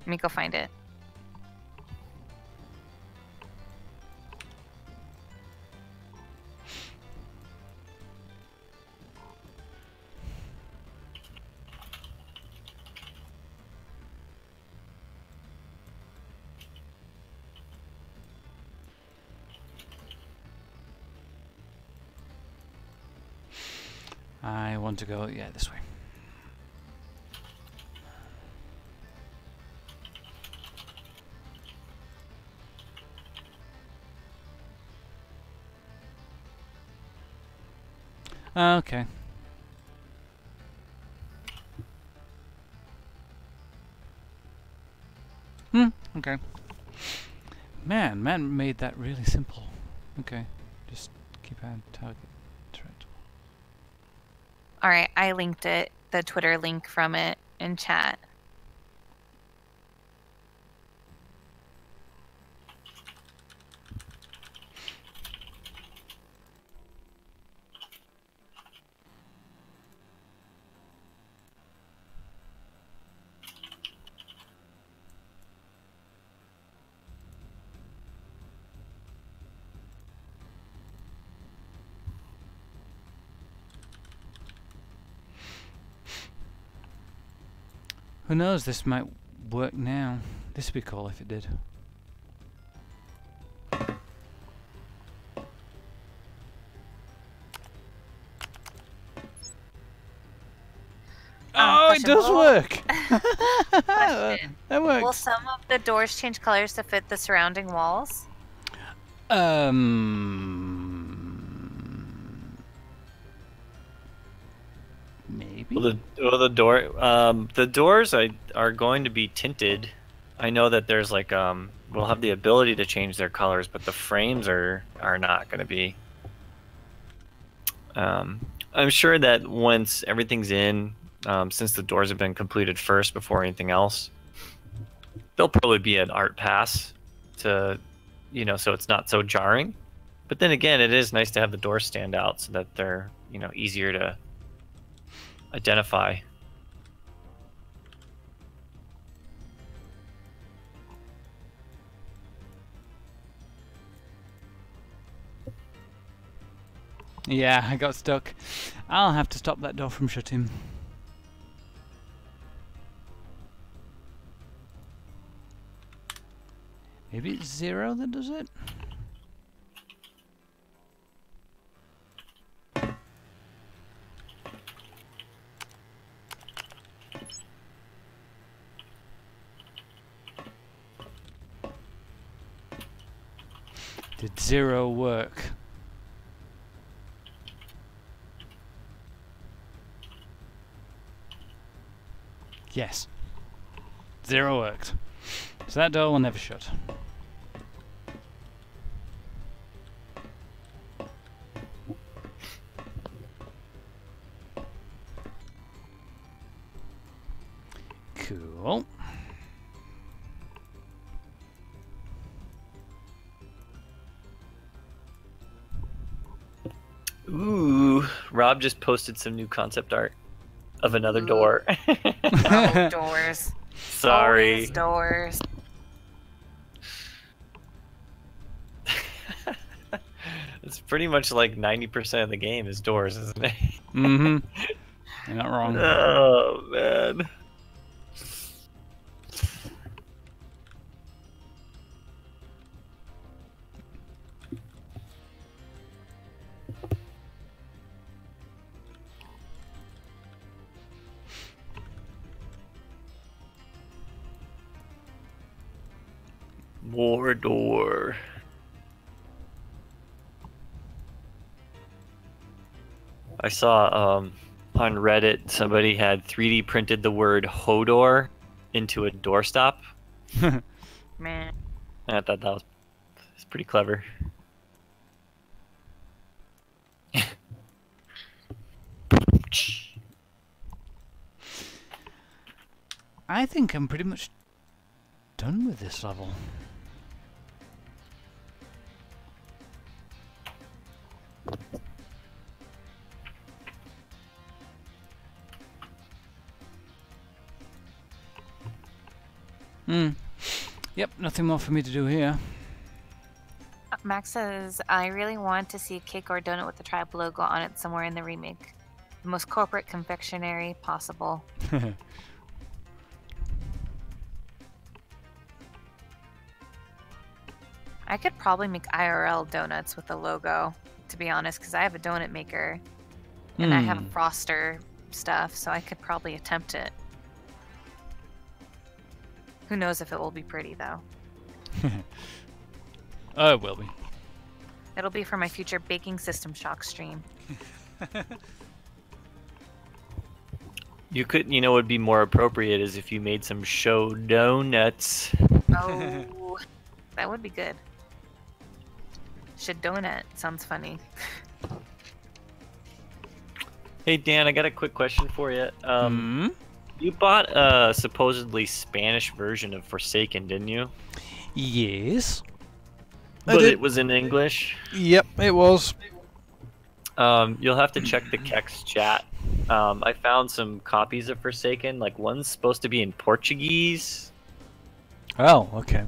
Speaker 2: Let me go find it.
Speaker 1: I want to go, yeah, this way. Okay. Okay. Man made that really simple. Okay. Just keep on target.
Speaker 2: All right, I linked it, the Twitter link from it in chat.
Speaker 1: Who knows, this might work now. This would be cool if it did. Oh, it does work!
Speaker 2: Question.
Speaker 1: That works.
Speaker 2: Will some of the doors change colors to fit the surrounding walls?
Speaker 1: Maybe.
Speaker 3: Well, the doors are going to be tinted. I know that there's like we'll have the ability to change their colors, but the frames are not going to be. I'm sure that once everything's in, since the doors have been completed first before anything else, there'll probably be an art pass to, so it's not so jarring. But then again, it is nice to have the doors stand out so that they're, easier to identify.
Speaker 1: Yeah, I got stuck. I'll have to stop that door from shutting. Maybe it's 0 that does it? Did 0 work? Yes. 0 worked. So that door will never shut. Cool.
Speaker 3: Ooh, Rob just posted some new concept art of another
Speaker 2: Ooh.
Speaker 3: door.
Speaker 2: Oh, doors.
Speaker 3: Sorry.
Speaker 2: Always doors.
Speaker 3: It's pretty much like 90% of the game is doors, isn't it?
Speaker 1: Mm-hmm. You're not wrong.
Speaker 3: Oh, man. More door. I saw on Reddit somebody had 3D printed the word Hodor into a doorstop.
Speaker 2: Man.
Speaker 3: I thought that was pretty clever.
Speaker 1: I think I'm pretty much done with this level. Yep, nothing more for me to do here.
Speaker 2: Max says, I really want to see a cake or donut with the tribe logo on it somewhere in the remake. The most corporate confectionery possible. I could probably make IRL donuts with the logo, to be honest, because I have a donut maker and I have a froster stuff, so I could probably attempt it. Who knows if it will be pretty, though.
Speaker 1: Oh, it will be.
Speaker 2: It'll be for my future baking System Shock stream.
Speaker 3: You could, you know, what would be more appropriate is if you made some show donuts.
Speaker 2: Oh, that would be good. Should donut. Sounds funny.
Speaker 3: Hey Dan, I got a quick question for you. You bought a supposedly Spanish version of Forsaken, didn't you?
Speaker 1: Yes.
Speaker 3: But it was in English.
Speaker 1: Yep, it was.
Speaker 3: You'll have to check the Kex chat. I found some copies of Forsaken. Like one's supposed to be in Portuguese.
Speaker 1: Oh, okay.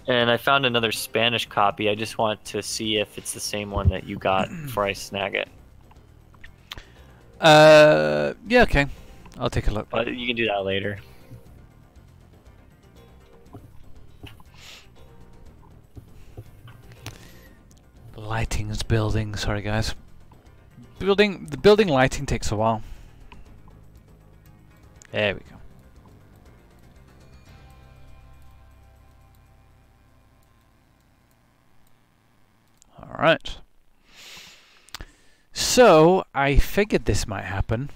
Speaker 3: And I found another Spanish copy. I just want to see if it's the same one that you got before I snag it.
Speaker 1: Yeah, okay. I'll take a look.
Speaker 3: But you can do that later.
Speaker 1: Lighting's building. Sorry, guys. The building lighting takes a while. There we go. All right. So I figured this might happen.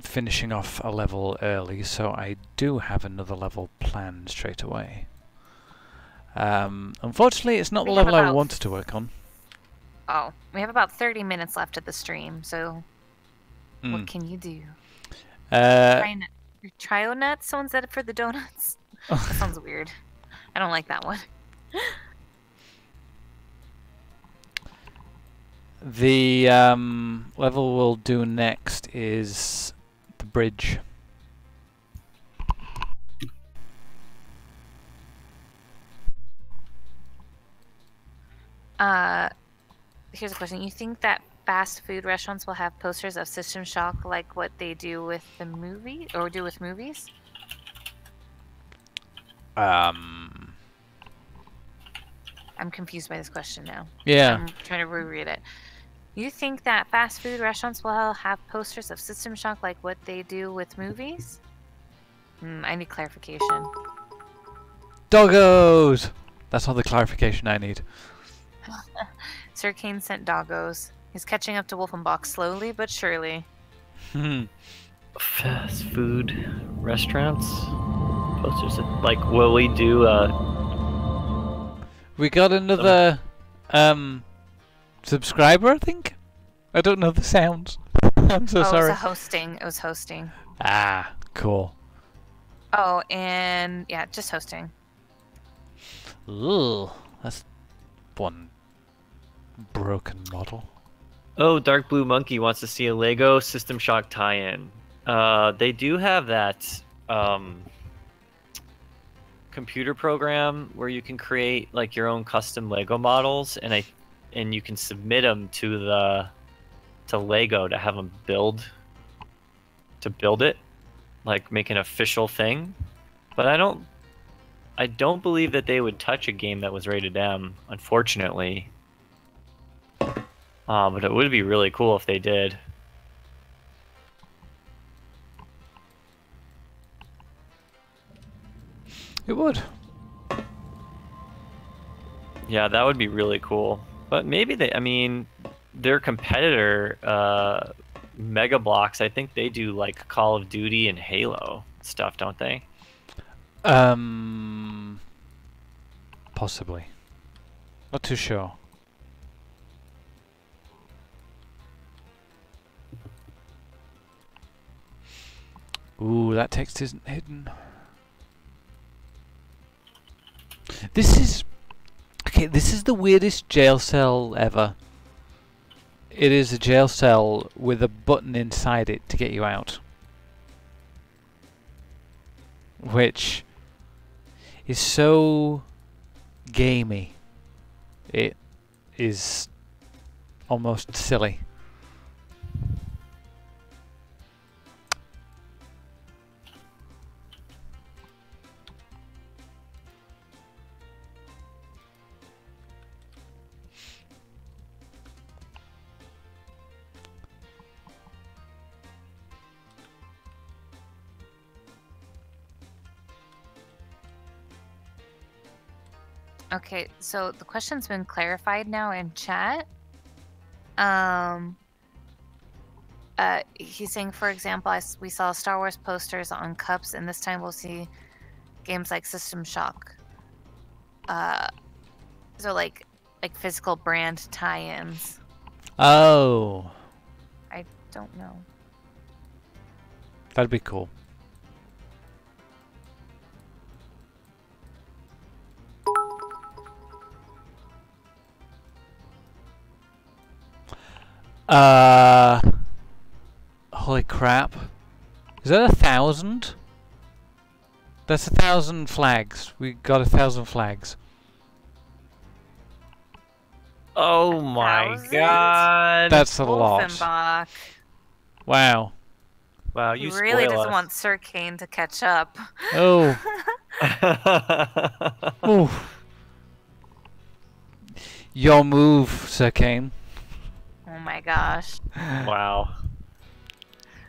Speaker 1: Finishing off a level early, so I do have another level planned straight away. Unfortunately, it's not the level I wanted to work on.
Speaker 2: Oh, we have about 30 minutes left of the stream, so what can you do? Trio nuts? Someone said it for the donuts? That sounds weird. I don't like that one.
Speaker 1: The level we'll do next is the bridge.
Speaker 2: Here's a question. You think that fast food restaurants will have posters of System Shock like what they do with the movie or do with movies?
Speaker 1: Um.
Speaker 2: I'm confused by this question now.
Speaker 1: Yeah.
Speaker 2: I'm trying to reread it. You think that fast food restaurants will have posters of System Shock like what they do with movies? I need clarification.
Speaker 1: Doggos! That's all the clarification I need.
Speaker 2: Sir Kane sent doggos. He's catching up to Wolfenbach slowly but surely.
Speaker 3: Fast food restaurants? Posters of, like, will we do,
Speaker 1: We got another subscriber, I think? I don't know the sounds. I'm so sorry.
Speaker 2: It was a hosting. It was hosting.
Speaker 1: Ah, cool.
Speaker 2: Oh, and yeah, just hosting.
Speaker 1: Ooh, that's one broken model.
Speaker 3: Oh, Dark Blue Monkey wants to see a Lego System Shock tie-in. They do have that computer program where you can create like your own custom Lego models, and you can submit them to Lego to have them build it, like make an official thing. But I don't believe that they would touch a game that was rated M, unfortunately. But it would be really cool if they did.
Speaker 1: It would.
Speaker 3: Yeah, that would be really cool. But maybe their competitor, Mega Bloks, I think they do like Call of Duty and Halo stuff, don't they?
Speaker 1: Possibly. Not too sure. Ooh, that text isn't hidden. This is the weirdest jail cell ever. It is a jail cell with a button inside it to get you out, which is so gamey. It is almost silly.
Speaker 2: Okay, so the question's been clarified now in chat. He's saying, for example, we saw Star Wars posters on cups, and this time we'll see games like System Shock. So like physical brand tie-ins.
Speaker 1: Oh,
Speaker 2: I don't know.
Speaker 1: that'd be cool. Holy crap. Is that 1,000? That's 1,000 flags. We got 1,000 flags.
Speaker 3: Oh my
Speaker 2: 1,000?
Speaker 3: god.
Speaker 1: That's a lot.
Speaker 2: Wolfenbach.
Speaker 1: Wow.
Speaker 3: Wow,
Speaker 2: He
Speaker 3: you
Speaker 2: really
Speaker 3: spoil
Speaker 2: doesn't
Speaker 3: us.
Speaker 2: want Sir Kane to catch up.
Speaker 1: Oh. Ooh. Your move, Sir Kane.
Speaker 2: Oh my gosh.
Speaker 3: Wow.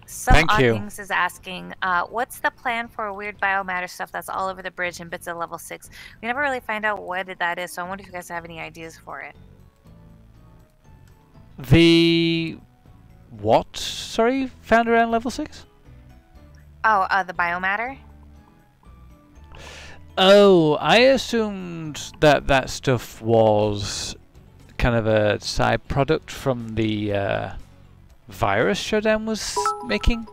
Speaker 2: Some
Speaker 1: Thank
Speaker 2: Odd
Speaker 1: you.
Speaker 2: Things is asking, what's the plan for weird biomatter stuff that's all over the bridge and bits of level 6? We never really find out what that is, so I wonder if you guys have any ideas for it.
Speaker 1: The what? Sorry, found around level 6?
Speaker 2: Oh, the biomatter?
Speaker 1: Oh, I assumed that that stuff was kind of a side product from the virus Showdown was making.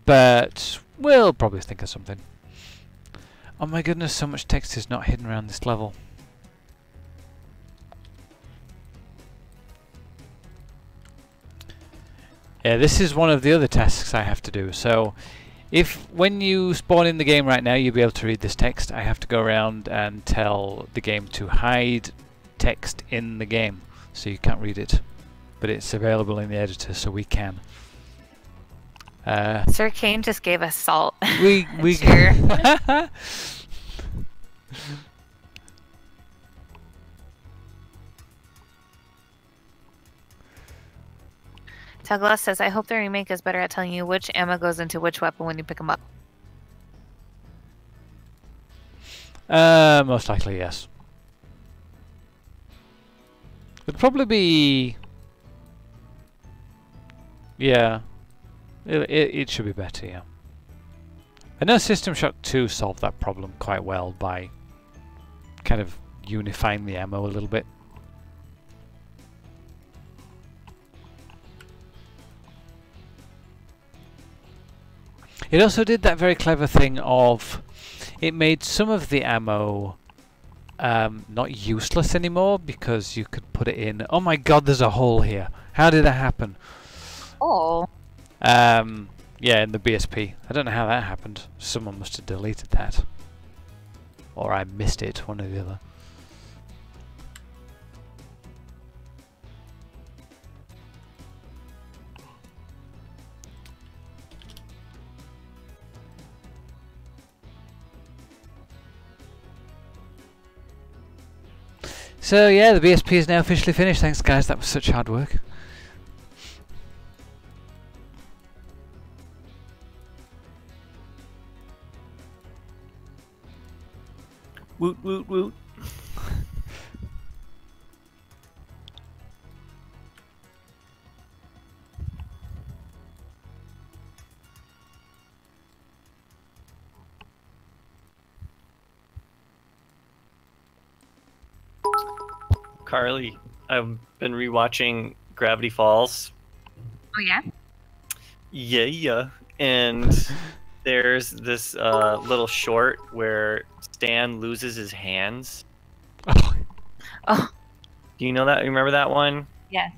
Speaker 1: But we'll probably think of something. Oh my goodness, so much text is not hidden around this level. Yeah, this is one of the other tasks I have to do. So If when you spawn in the game right now, you'll be able to read this text. I have to go around and tell the game to hide text in the game, so you can't read it. But it's available in the editor, so we can.
Speaker 2: Sir Kane just gave us salt.
Speaker 1: We
Speaker 2: Sure. Douglas says, I hope the remake is better at telling you which ammo goes into which weapon when you pick them up.
Speaker 1: Most likely, yes. It'd probably be... Yeah. It should be better, yeah. I know System Shock 2 solved that problem quite well by kind of unifying the ammo a little bit. It also did that very clever thing of it made some of the ammo not useless anymore because you could put it in. Oh my god, there's a hole here. How did that happen?
Speaker 2: Oh.
Speaker 1: Yeah, in the BSP. I don't know how that happened. Someone must have deleted that. Or I missed it, one or the other. So yeah, the BSP is now officially finished. Thanks guys, that was such hard work.
Speaker 3: Woot woot woot. Carly, I've been rewatching Gravity Falls.
Speaker 2: Oh, yeah?
Speaker 3: Yeah. And there's this little short where Stan loses his hands.
Speaker 2: Oh.
Speaker 3: Do you know that? You remember that one?
Speaker 2: Yeah.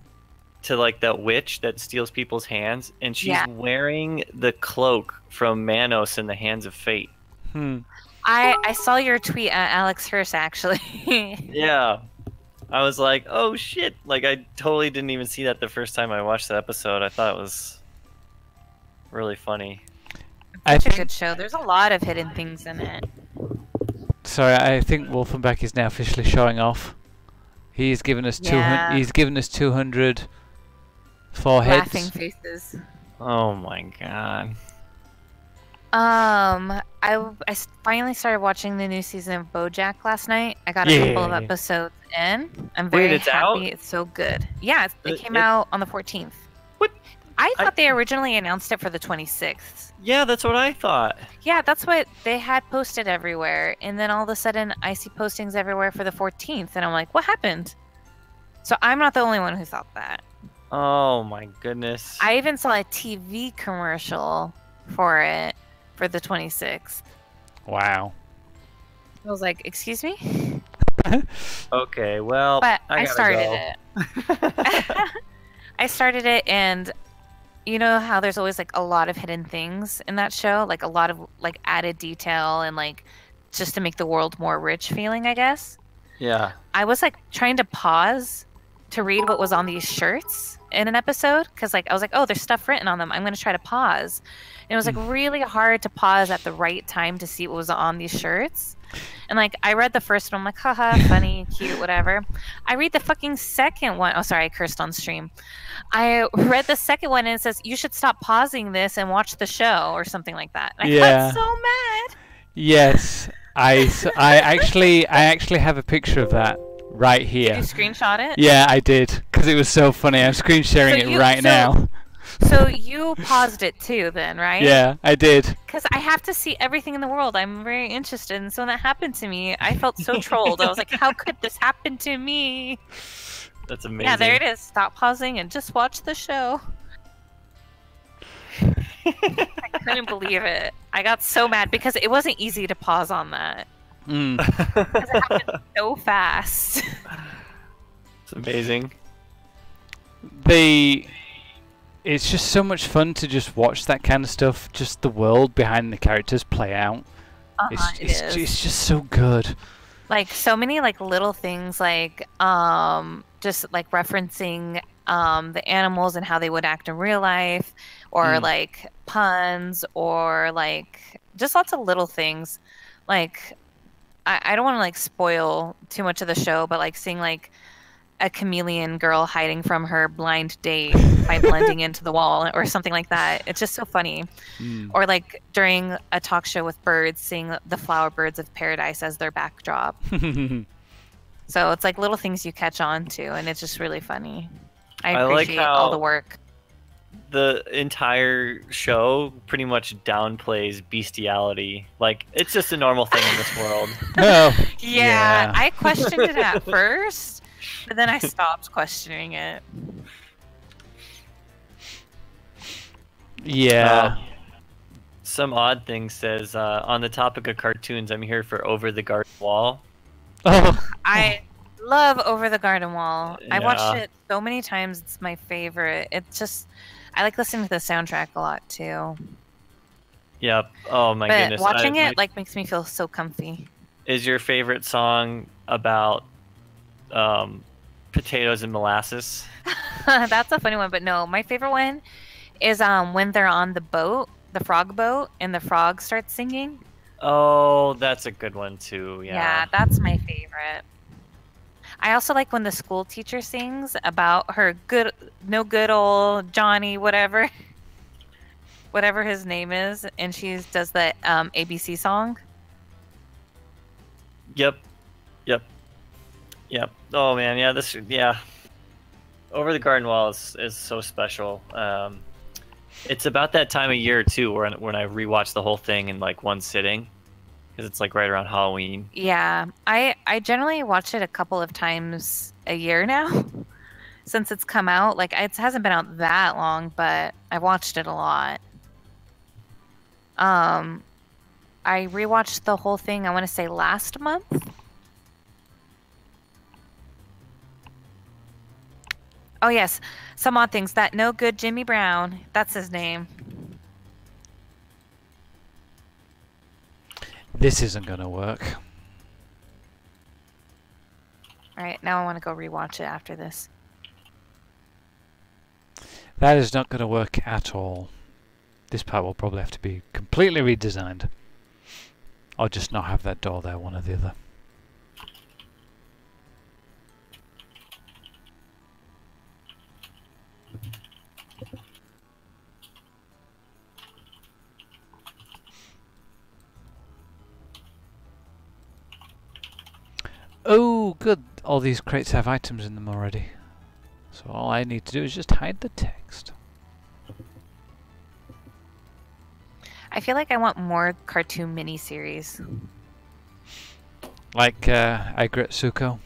Speaker 3: To like that witch that steals people's hands, and she's wearing the cloak from Manos in the Hands of Fate.
Speaker 2: I saw your tweet at Alex Hurst, actually.
Speaker 3: Yeah. I was like, oh shit. Like, I totally didn't even see that the first time I watched the episode. I thought it was really funny.
Speaker 2: It's a good show. There's a lot of hidden things in it.
Speaker 1: Sorry, I think Wolfenbeck is now officially showing off. He's given us 200. He's given us 200 foreheads.
Speaker 2: Laughing faces.
Speaker 3: Oh my god.
Speaker 2: I finally started watching the new season of BoJack last night. I got a couple of episodes in. I'm very happy.
Speaker 3: Out?
Speaker 2: It's so good. Yeah, it came out on the 14th.
Speaker 3: What?
Speaker 2: I thought they originally announced it for the 26th.
Speaker 3: Yeah, that's what I thought.
Speaker 2: Yeah, that's what they had posted everywhere. And then all of a sudden, I see postings everywhere for the 14th. And I'm like, what happened? So I'm not the only one who thought that.
Speaker 3: Oh my goodness.
Speaker 2: I even saw a TV commercial for it for the 26th.
Speaker 1: Wow.
Speaker 2: I was like, excuse me?
Speaker 3: Okay, well,
Speaker 2: but
Speaker 3: I
Speaker 2: started it. I started it, and you know how there's always like a lot of hidden things in that show, like a lot of like added detail and like just to make the world more rich feeling, I guess.
Speaker 3: Yeah.
Speaker 2: I was like trying to pause to read what was on these shirts in an episode because like I was like, oh, there's stuff written on them. I'm going to try to pause. And it was like really hard to pause at the right time to see what was on these shirts. And like I read the first one, I'm like, haha, funny, cute, whatever. I read the fucking second one. Oh, sorry, I cursed on stream. I read the second one and it says you should stop pausing this and watch the show or something like that. And I got so mad.
Speaker 1: Yes, I actually have a picture of that right here.
Speaker 2: Did you screenshot it?
Speaker 1: Yeah, I did because it was so funny. I'm screen sharing it right now.
Speaker 2: So you paused it too then, right?
Speaker 1: Yeah, I did.
Speaker 2: Because I have to see everything in the world. I'm very interested. And so when that happened to me, I felt so trolled. I was like, how could this happen to me?
Speaker 3: That's amazing.
Speaker 2: Yeah, there it is. Stop pausing and just watch the show. I couldn't believe it. I got so mad because it wasn't easy to pause on that. Because it happened so fast.
Speaker 3: It's amazing.
Speaker 1: it's just so much fun to just watch that kind of stuff. Just the world behind the characters play out. It's just so good.
Speaker 2: Like so many like little things, like just like referencing the animals and how they would act in real life, or like puns, or like just lots of little things. Like I don't want to like spoil too much of the show, but like seeing like a chameleon girl hiding from her blind date by blending into the wall or something like that. It's just so funny. Or like during a talk show with birds, seeing the flower birds of paradise as their backdrop. So it's like little things you catch on to, and it's just really funny. I appreciate
Speaker 3: like how
Speaker 2: all the work.
Speaker 3: The entire show pretty much downplays bestiality. Like, it's just a normal thing in this world.
Speaker 1: No.
Speaker 2: Yeah, I questioned it at first, but then I stopped questioning it.
Speaker 1: Yeah.
Speaker 3: Some odd thing says, on the topic of cartoons, I'm here for Over the Garden Wall.
Speaker 1: Oh.
Speaker 2: I love Over the Garden Wall. I
Speaker 3: Yeah.
Speaker 2: watched it so many times. It's my favorite. It's just, I like listening to the soundtrack a lot too.
Speaker 3: Yep. Oh my
Speaker 2: But
Speaker 3: goodness.
Speaker 2: watching it like makes me feel so comfy.
Speaker 3: Is your favorite song about potatoes and molasses?
Speaker 2: That's a funny one, but no, my favorite one is when they're on the boat, the frog boat, and the frog starts singing.
Speaker 3: Oh, that's a good one too.
Speaker 2: Yeah, that's my favorite. I also like when the school teacher sings about her no good old Johnny, whatever his name is, and she does the ABC song.
Speaker 3: Yep. Oh man, yeah. Over the Garden Wall is so special. It's about that time of year too, when I rewatch the whole thing in like one sitting, because it's like right around Halloween.
Speaker 2: Yeah, I generally watch it a couple of times a year now, since it's come out. Like it hasn't been out that long, but I've watched it a lot. I rewatched the whole thing, I want to say last month. Oh yes, some odd things. That no good Jimmy Brown, that's his name.
Speaker 1: This isn't gonna work.
Speaker 2: Alright, now I want to go rewatch it after this.
Speaker 1: That is not gonna work at all. This part will probably have to be completely redesigned. Or just not have that door there, one or the other. Oh, good. All these crates have items in them already. So all I need to do is just hide the text.
Speaker 2: I feel like I want more cartoon miniseries.
Speaker 1: Like Agretsuko.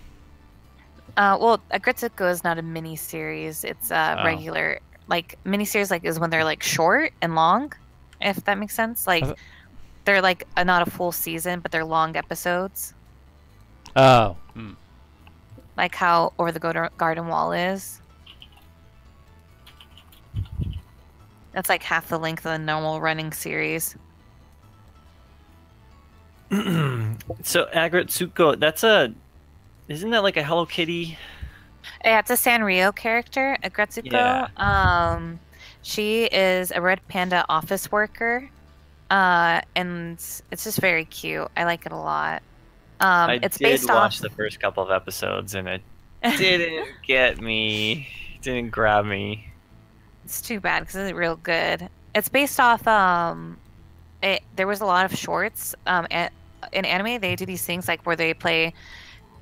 Speaker 2: Well, Agretsuko is not a miniseries. It's a regular, like, miniseries like is when they're like short and long, if that makes sense. Like, they're like not a full season, but they're long episodes.
Speaker 1: Oh.
Speaker 2: Like how Over the Garden Wall is. That's like half the length of the normal running series.
Speaker 3: So Agretsuko, isn't that like a Hello Kitty?
Speaker 2: Yeah, it's a Sanrio character, Agretsuko.
Speaker 3: Yeah.
Speaker 2: She is a red panda office worker. And it's just very cute. I like it a lot. It's based
Speaker 3: watch
Speaker 2: off
Speaker 3: the first couple of episodes and it didn't get me. It didn't grab me.
Speaker 2: It's too bad because it's real good. It's based off there was a lot of shorts in anime. They do these things like where they play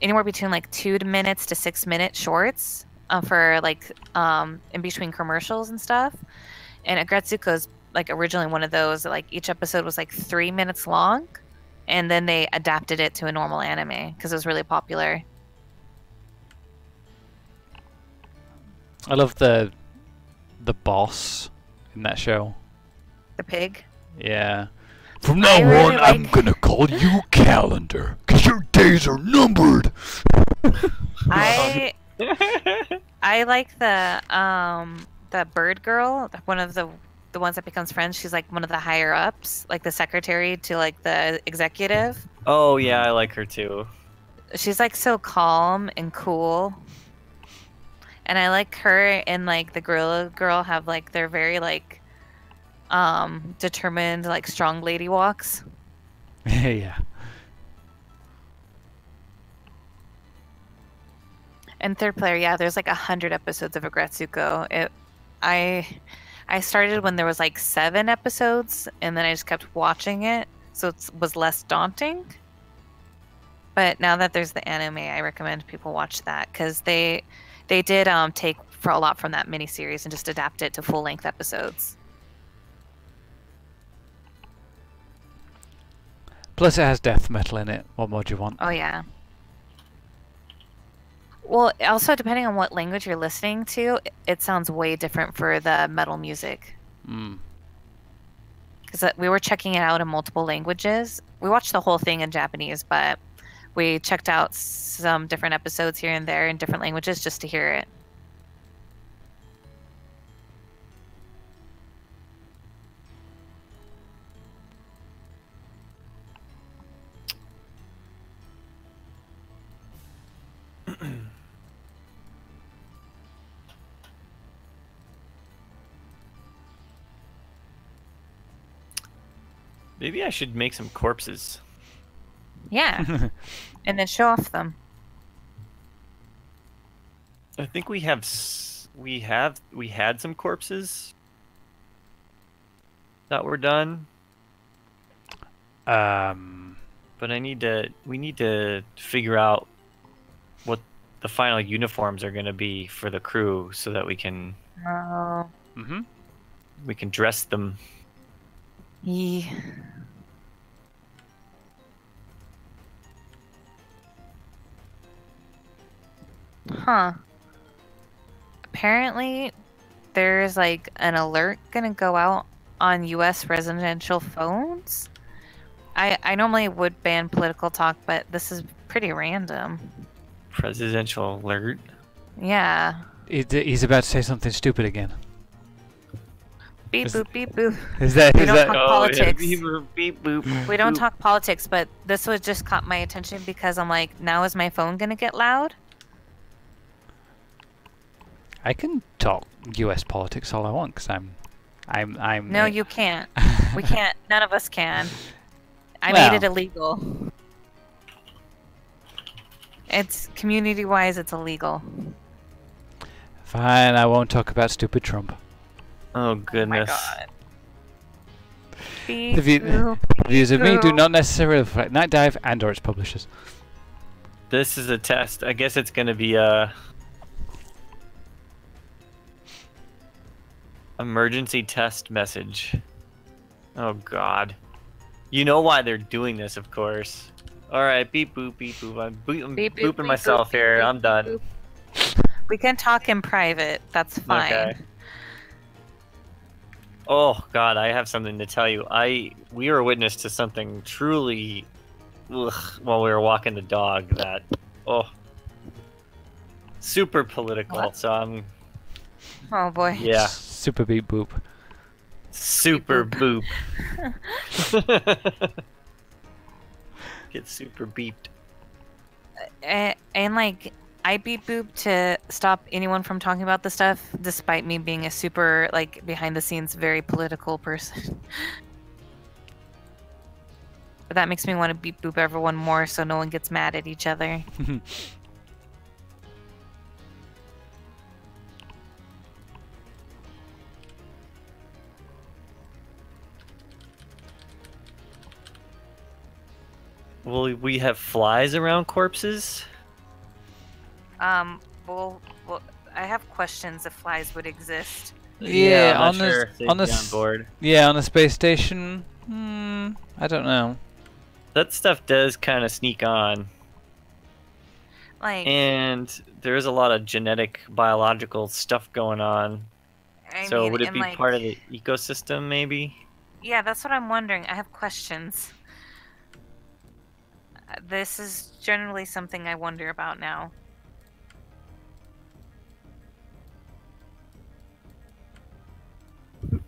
Speaker 2: anywhere between like 2 minutes to 6 minute shorts for like in between commercials and stuff. And Agretsuko's like originally one of those. Like each episode was like 3 minutes long, and then they adapted it to a normal anime because it was really popular.
Speaker 1: I love the boss in that show.
Speaker 2: The pig.
Speaker 1: Yeah. From now on, I'm gonna call you Calendar, cause your days are numbered.
Speaker 2: I like the the bird girl, one of the ones that becomes friends. She's like one of the higher ups, like the secretary to like the executive.
Speaker 3: Oh yeah, I like her too.
Speaker 2: She's like so calm and cool. And I like her and like the gorilla girl have like they're very like determined like strong lady walks.
Speaker 1: Yeah.
Speaker 2: And third player, yeah, there's like 100 episodes of Agretsuko. I started when there was like 7 episodes, and then I just kept watching it, so it was less daunting. But now that there's the anime, I recommend people watch that because they did take for a lot from that miniseries and just adapt it to full length episodes.
Speaker 1: Plus, it has death metal in it. What more do you want?
Speaker 2: Oh yeah. Well, also depending on what language you're listening to, it sounds way different for the metal music.
Speaker 1: Mm.
Speaker 2: Because we were checking it out in multiple languages. We watched the whole thing in Japanese, but we checked out some different episodes here and there in different languages just to hear it.
Speaker 3: Maybe I should make some corpses.
Speaker 2: Yeah. And then show off them.
Speaker 3: I think we had some corpses that were done. But we need to figure out what the final uniforms are going to be for the crew so that we can we can dress them.
Speaker 2: Yeah. Huh. Apparently, there's like an alert gonna go out on US residential phones. I normally would ban political talk, but this is pretty random.
Speaker 3: Presidential alert?
Speaker 2: Yeah.
Speaker 1: He's about to say something stupid again.
Speaker 2: Beep boop beep boop.
Speaker 1: Is that?
Speaker 2: We
Speaker 1: Is
Speaker 2: don't
Speaker 1: that?
Speaker 2: talk
Speaker 3: Oh,
Speaker 2: politics.
Speaker 3: yeah, beep, boop,
Speaker 2: We don't
Speaker 3: boop.
Speaker 2: talk politics, but this was just caught my attention because I'm like, now is my phone gonna get loud?
Speaker 1: I can talk U.S. politics all I want because I'm.
Speaker 2: No, you can't. We can't. None of us can. I
Speaker 1: Well.
Speaker 2: made it illegal. It's community-wise, it's illegal.
Speaker 1: Fine, I won't talk about stupid Trump.
Speaker 3: Oh
Speaker 2: Oh my
Speaker 3: goodness.
Speaker 2: god.
Speaker 1: The views of me do not necessarily reflect Nightdive and/or its publishers.
Speaker 3: This is a test. I guess it's gonna be a emergency test message. Oh god. You know why they're doing this, of course. Alright, beep boop, beep boop. I'm
Speaker 2: Beep, boop,
Speaker 3: booping
Speaker 2: beep,
Speaker 3: myself
Speaker 2: boop,
Speaker 3: here.
Speaker 2: beep,
Speaker 3: I'm
Speaker 2: boop,
Speaker 3: done.
Speaker 2: boop. We can talk in private. That's fine.
Speaker 3: Okay. Oh god, I have something to tell you. We were witness to something truly while we were walking the dog that super political.
Speaker 2: What?
Speaker 3: So I'm
Speaker 2: Oh boy.
Speaker 3: yeah.
Speaker 1: Super beep boop.
Speaker 3: Super boop. Get super beeped.
Speaker 2: And like, I beep boop to stop anyone from talking about this stuff, despite me being a super, like, behind the scenes, very political person. But that makes me want to beep boop everyone more so no one gets mad at each other.
Speaker 3: Will we have flies around corpses?
Speaker 2: Well, I have questions if flies would exist.
Speaker 1: Yeah,
Speaker 3: I'm not
Speaker 1: on the-
Speaker 3: sure if they'd
Speaker 1: on the
Speaker 3: be
Speaker 1: s-
Speaker 3: on board.
Speaker 1: Yeah, on a space station. I don't know.
Speaker 3: That stuff does kind of sneak on,
Speaker 2: Like,
Speaker 3: and there is a lot of genetic, biological stuff going on.
Speaker 2: I
Speaker 3: So
Speaker 2: mean,
Speaker 3: would it
Speaker 2: and,
Speaker 3: be
Speaker 2: like,
Speaker 3: part of the ecosystem, maybe?
Speaker 2: Yeah, that's what I'm wondering. I have questions. This is generally something I wonder about now.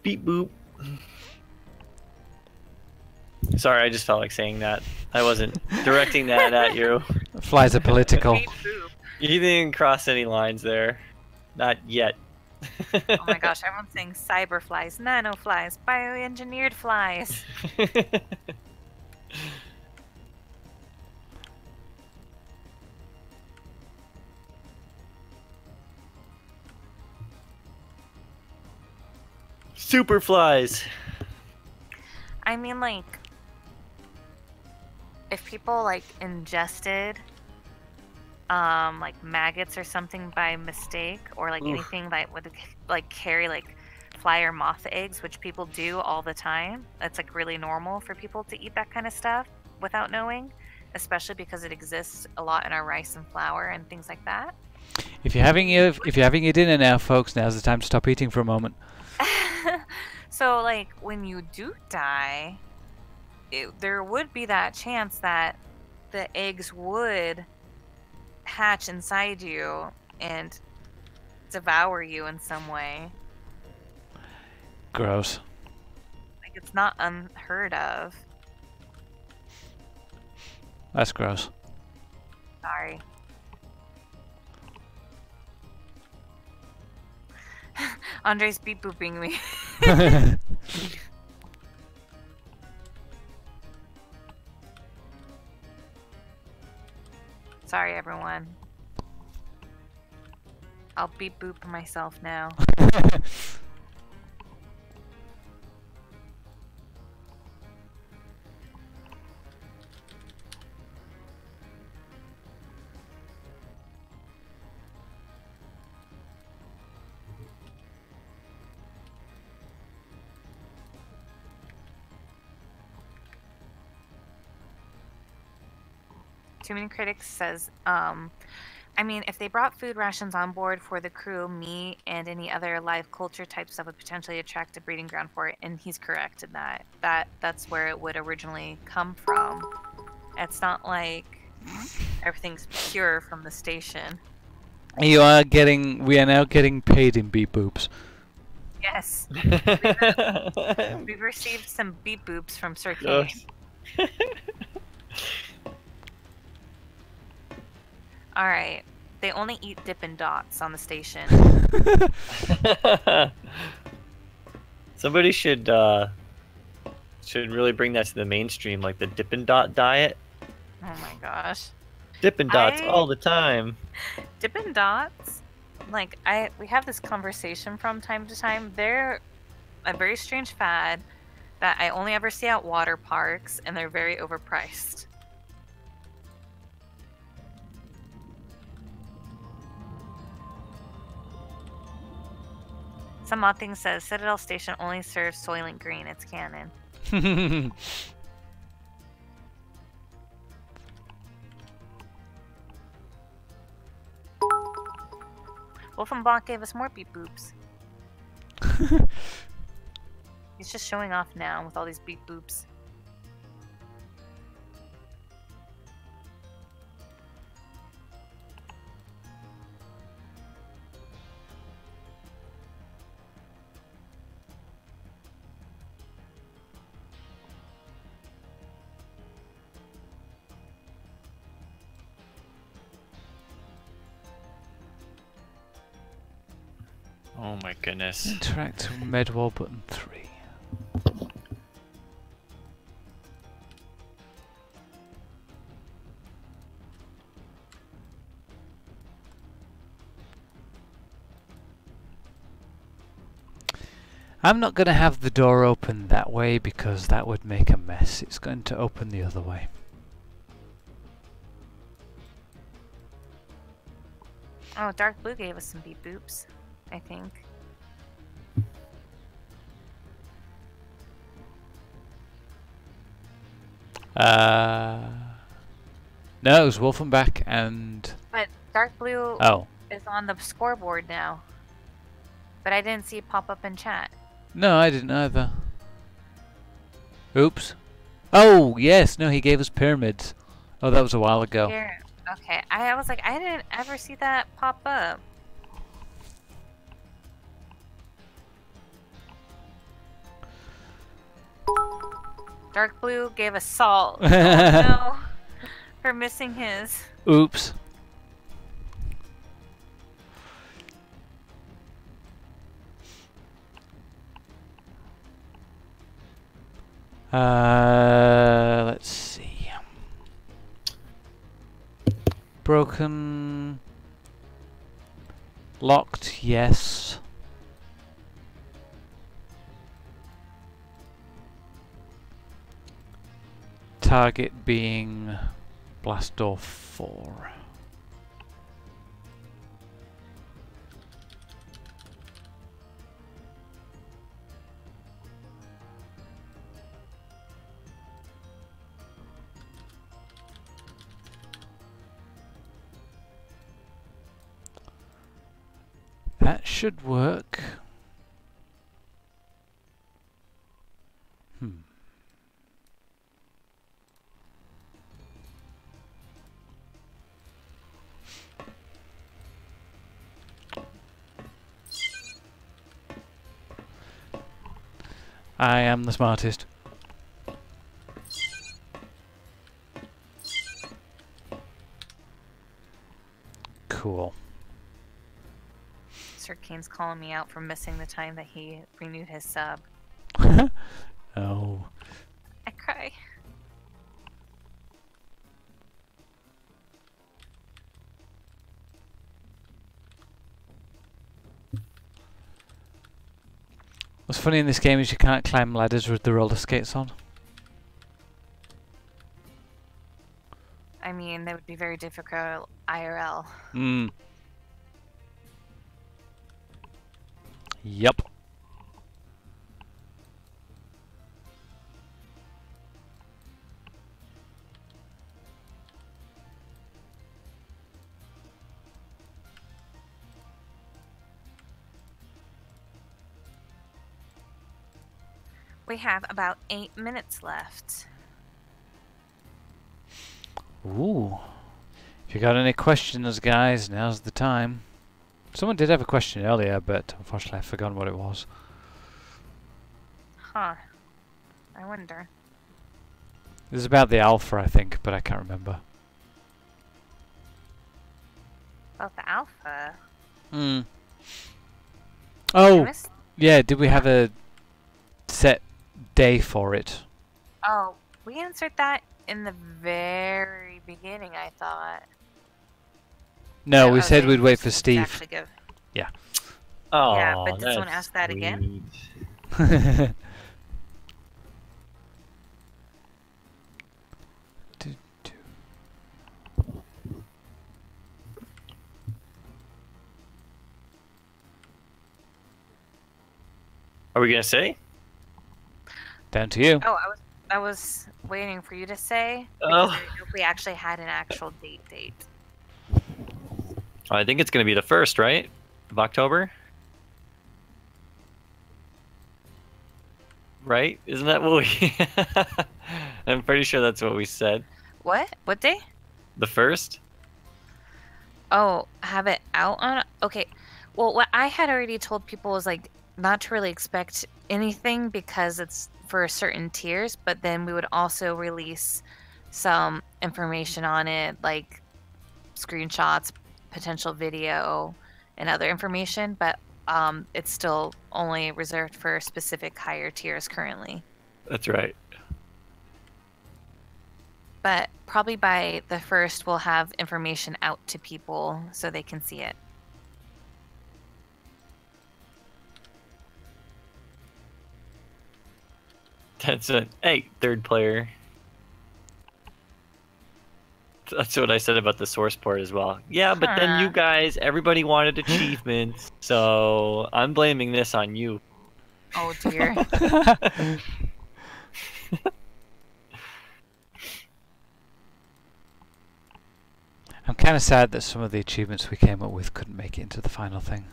Speaker 3: Beep boop. Sorry, I just felt like saying that. I wasn't directing that at you.
Speaker 1: Flies are political.
Speaker 2: Beep boop.
Speaker 3: You didn't cross any lines there. Not yet.
Speaker 2: Oh my gosh, everyone's saying cyber flies, nano flies, bioengineered flies.
Speaker 3: Super flies.
Speaker 2: I mean, like, if people like ingested like maggots or something by mistake, or like anything that would like carry like fly or moth eggs, which people do all the time, it's like really normal for people to eat that kind of stuff without knowing, especially because it exists a lot in our rice and flour and things like that.
Speaker 1: If you're having your dinner now, folks, now's the time to stop eating for a moment.
Speaker 2: So like when you do die, there would be that chance that the eggs would hatch inside you and devour you in some way.
Speaker 1: Gross.
Speaker 2: Like, it's not unheard of.
Speaker 1: That's gross.
Speaker 2: Sorry. Andre's beep booping me. Sorry, everyone. I'll beep boop myself now. Too Many Critics says, I mean, if they brought food rations on board for the crew, meat, and any other live culture type stuff would potentially attract a breeding ground for it, and he's correct in that. That's where it would originally come from. It's not like everything's pure from the station.
Speaker 1: We are now getting paid in beep boops.
Speaker 2: Yes. We've received some beep boops from Sir Kane.
Speaker 3: Yes.
Speaker 2: Alright. They only eat Dippin' Dots on the station.
Speaker 3: Somebody should really bring that to the mainstream, like the Dippin' Dot diet.
Speaker 2: Oh my gosh.
Speaker 3: Dippin' Dots all the time.
Speaker 2: Dippin' Dots, like, we have this conversation from time to time. They're a very strange fad that I only ever see at water parks, and they're very overpriced. Some odd thing says Citadel Station only serves Soylent Green. It's canon. Wolfenbach gave us more beep boops. He's just showing off now with all these beep boops.
Speaker 3: Oh my goodness.
Speaker 1: Interact with Medwall button 3. I'm not going to have the door open that way because that would make a mess. It's going to open the other way.
Speaker 2: Oh, Dark Blue gave us some beep boops, I think.
Speaker 1: No, it was Wolfenbach and...
Speaker 2: But Dark Blue is on the scoreboard now. But I didn't see it pop up in chat.
Speaker 1: No, I didn't either. Oops. Oh, yes. No, he gave us pyramids. Oh, that was a while ago.
Speaker 2: Here. Okay. I was like, I didn't ever see that pop up. Dark blue gave us salt. Oh no. For missing his.
Speaker 1: Oops. Let's see. Broken. Locked, yes. Target being blast door 4. That should work. I am the smartest. Cool.
Speaker 2: Sir Kane's calling me out for missing the time that he renewed his sub.
Speaker 1: Oh.
Speaker 2: I cry.
Speaker 1: What's funny in this game is you can't climb ladders with the roller skates on.
Speaker 2: I mean, that would be very difficult IRL.
Speaker 1: Yup.
Speaker 2: We have about 8 minutes left.
Speaker 1: Ooh. If you got any questions, guys, now's the time. Someone did have a question earlier, but unfortunately I've forgotten what it was.
Speaker 2: Huh. I wonder.
Speaker 1: It was about the alpha, I think, but I can't remember.
Speaker 2: About the alpha.
Speaker 1: Hmm.
Speaker 2: I
Speaker 1: Oh,
Speaker 2: missed-
Speaker 1: yeah, did we have a set day for it?
Speaker 2: Oh, we answered that in the very beginning, I thought.
Speaker 1: No,
Speaker 2: I
Speaker 1: we
Speaker 2: was
Speaker 1: said
Speaker 2: waiting
Speaker 1: we'd wait for
Speaker 2: to
Speaker 1: Steve.
Speaker 2: actually give-
Speaker 3: Oh,
Speaker 2: Yeah, but did someone
Speaker 3: that's
Speaker 2: ask that again?
Speaker 3: sweet.
Speaker 1: Do, do.
Speaker 3: Are we gonna say?
Speaker 1: Down to you.
Speaker 2: Oh, I was waiting for you to say. Because
Speaker 3: Oh.
Speaker 2: I didn't know if we actually had an actual date.
Speaker 3: I think it's gonna be the 1st, right? Of October? Right? Isn't that what we... I'm pretty sure that's what we said.
Speaker 2: What? What day?
Speaker 3: The 1st?
Speaker 2: Oh, have it out on. Okay. Well, what I had already told people was like not to really expect anything because it's for certain tiers, but then we would also release some information on it, like screenshots, potential video, and other information. But it's still only reserved for specific higher tiers currently.
Speaker 3: That's right.
Speaker 2: But probably by the 1st, we'll have information out to people so they can see it.
Speaker 3: That's it. Hey, 3rd player. That's what I said about the source port as well. Yeah, but then you
Speaker 2: Huh.
Speaker 3: guys, everybody wanted achievements, so I'm blaming this on you.
Speaker 2: Oh dear.
Speaker 1: I'm kind of sad that some of the achievements we came up with couldn't make it into the final thing.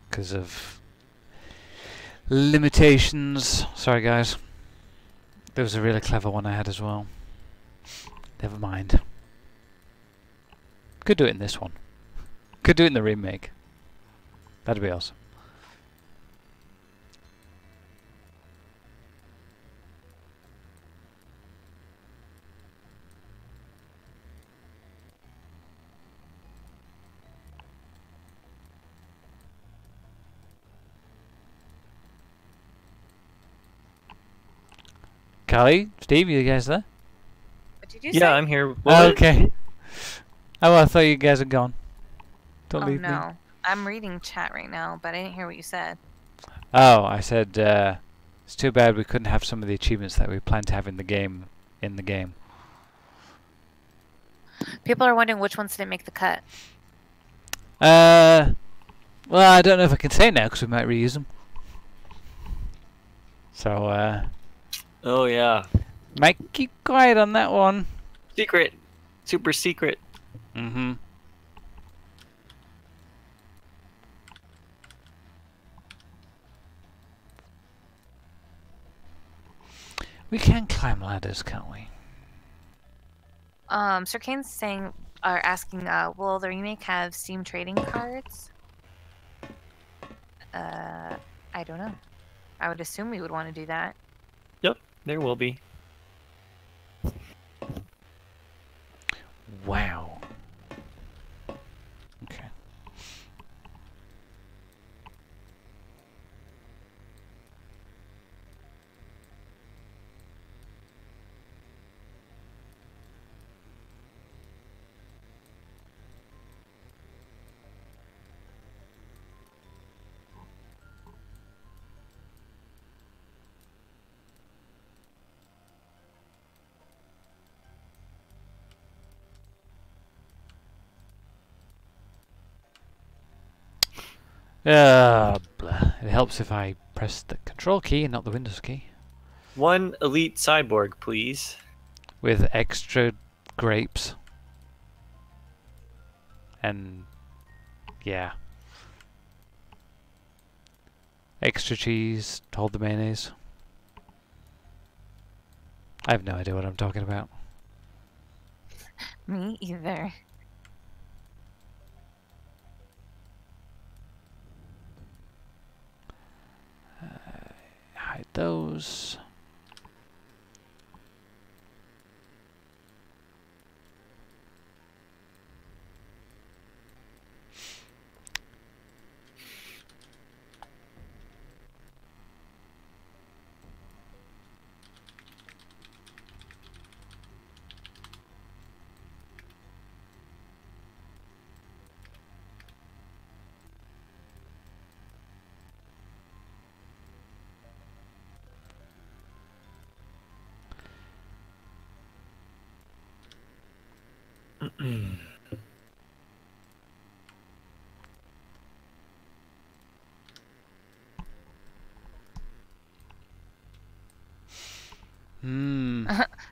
Speaker 1: Because of limitations. Sorry, guys. There was a really clever one I had as well. Never mind. Could do it in this one. Could do it in the remake. That'd be awesome. Callie, Steve, you guys there?
Speaker 2: What did you say?
Speaker 3: Yeah, I'm here.
Speaker 1: Okay. Oh, I thought you guys had gone. Don't
Speaker 2: Oh
Speaker 1: leave me.
Speaker 2: no, I'm reading chat right now, but I didn't hear what you said.
Speaker 1: Oh, I said it's too bad we couldn't have some of the achievements that we planned to have in the game.
Speaker 2: People are wondering which ones didn't make the cut.
Speaker 1: Well, I don't know if I can say now because we might reuse them. So,
Speaker 3: Oh yeah.
Speaker 1: might keep quiet on that one.
Speaker 3: Secret. Super secret.
Speaker 1: Mm-hmm. We can climb ladders, can't we?
Speaker 2: Sir Kane's saying, or asking, will the remake have Steam trading cards? I don't know. I would assume we would want to do that.
Speaker 3: Yep, there will be.
Speaker 1: Wow. Okay. Blah. It helps if I press the control key and not the Windows key.
Speaker 3: One elite cyborg, please.
Speaker 1: With extra grapes. And yeah. Extra cheese to hold the mayonnaise. I have no idea what I'm talking about.
Speaker 2: Me either.
Speaker 1: Hide those.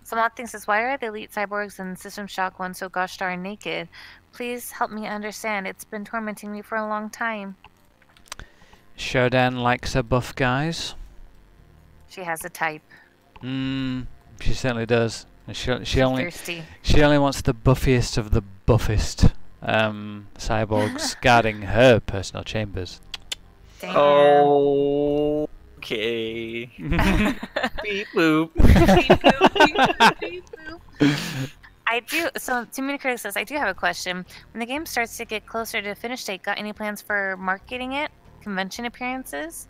Speaker 2: Some odd thing says, why are the elite cyborgs and System Shock one so gosh darn naked? Please help me understand. It's been tormenting me for a long time.
Speaker 1: Shodan likes her buff guys.
Speaker 2: She has a type.
Speaker 1: She certainly does. And she only
Speaker 2: Thirsty.
Speaker 1: she only wants the buffiest of the buffest cyborgs guarding her personal chambers.
Speaker 2: Damn.
Speaker 3: Oh, okay. Beep boop.
Speaker 2: Beep, boop, beep, boop, beep, boop. I do. So, Too Many Critics says, I do have a question. When the game starts to get closer to the finish date, got any plans for marketing it? Convention appearances?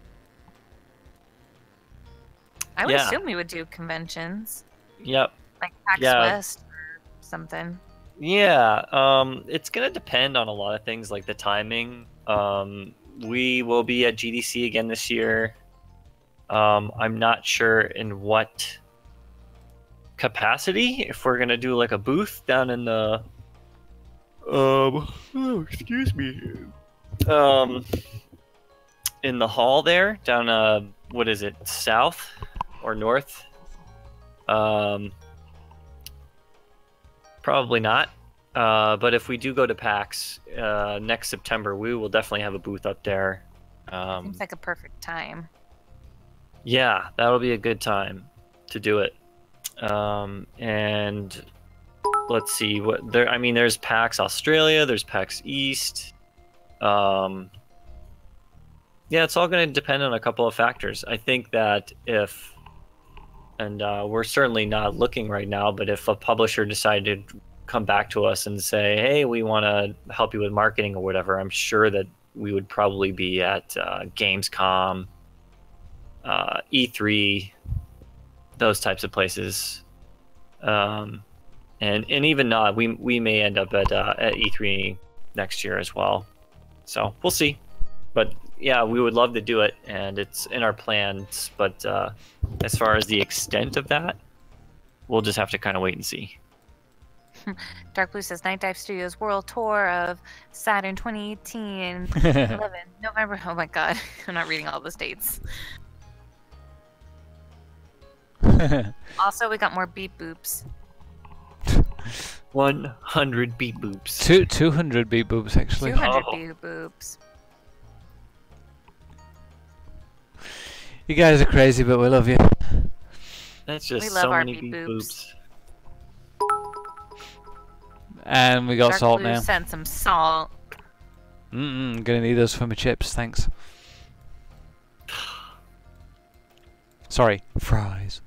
Speaker 2: I would assume we would do conventions.
Speaker 3: Yep.
Speaker 2: Like PAX West or something.
Speaker 3: Yeah. It's gonna depend on a lot of things, like the timing. We will be at GDC again this year. I'm not sure in what capacity. If we're gonna do like a booth down in the excuse me. In the hall there, down what is it, south or north? Probably not. But if we do go to PAX next September, we will definitely have a booth up there.
Speaker 2: Seems like a perfect time.
Speaker 3: Yeah, that'll be a good time to do it. And let's see what there. I mean, there's PAX Australia. There's PAX East. Yeah, it's all going to depend on a couple of factors. I think that if, and we're certainly not looking right now, but if a publisher decided to come back to us and say, hey, we want to help you with marketing or whatever, I'm sure that we would probably be at Gamescom, E3, those types of places. And even not, we may end up at E3 next year as well. So we'll see. But yeah, we would love to do it, and it's in our plans. But as far as the extent of that, we'll just have to kind of wait and see.
Speaker 2: Dark Blue says Nightdive Studios World Tour of Saturn 2018, 11 November. Oh my god, I'm not reading all the dates. Also, we got more beep boops.
Speaker 3: 100 beep boops.
Speaker 1: 200 beep boops, actually.
Speaker 2: 200 beep boops.
Speaker 1: You guys are crazy, but we love you.
Speaker 3: That's just
Speaker 2: We love
Speaker 3: so
Speaker 2: our
Speaker 3: many
Speaker 2: beep
Speaker 3: beep
Speaker 2: boops.
Speaker 1: And we got
Speaker 2: Dark
Speaker 1: salt
Speaker 2: Blue
Speaker 1: now.
Speaker 2: sent some salt.
Speaker 1: Gonna need those for my chips, thanks. Sorry, fries.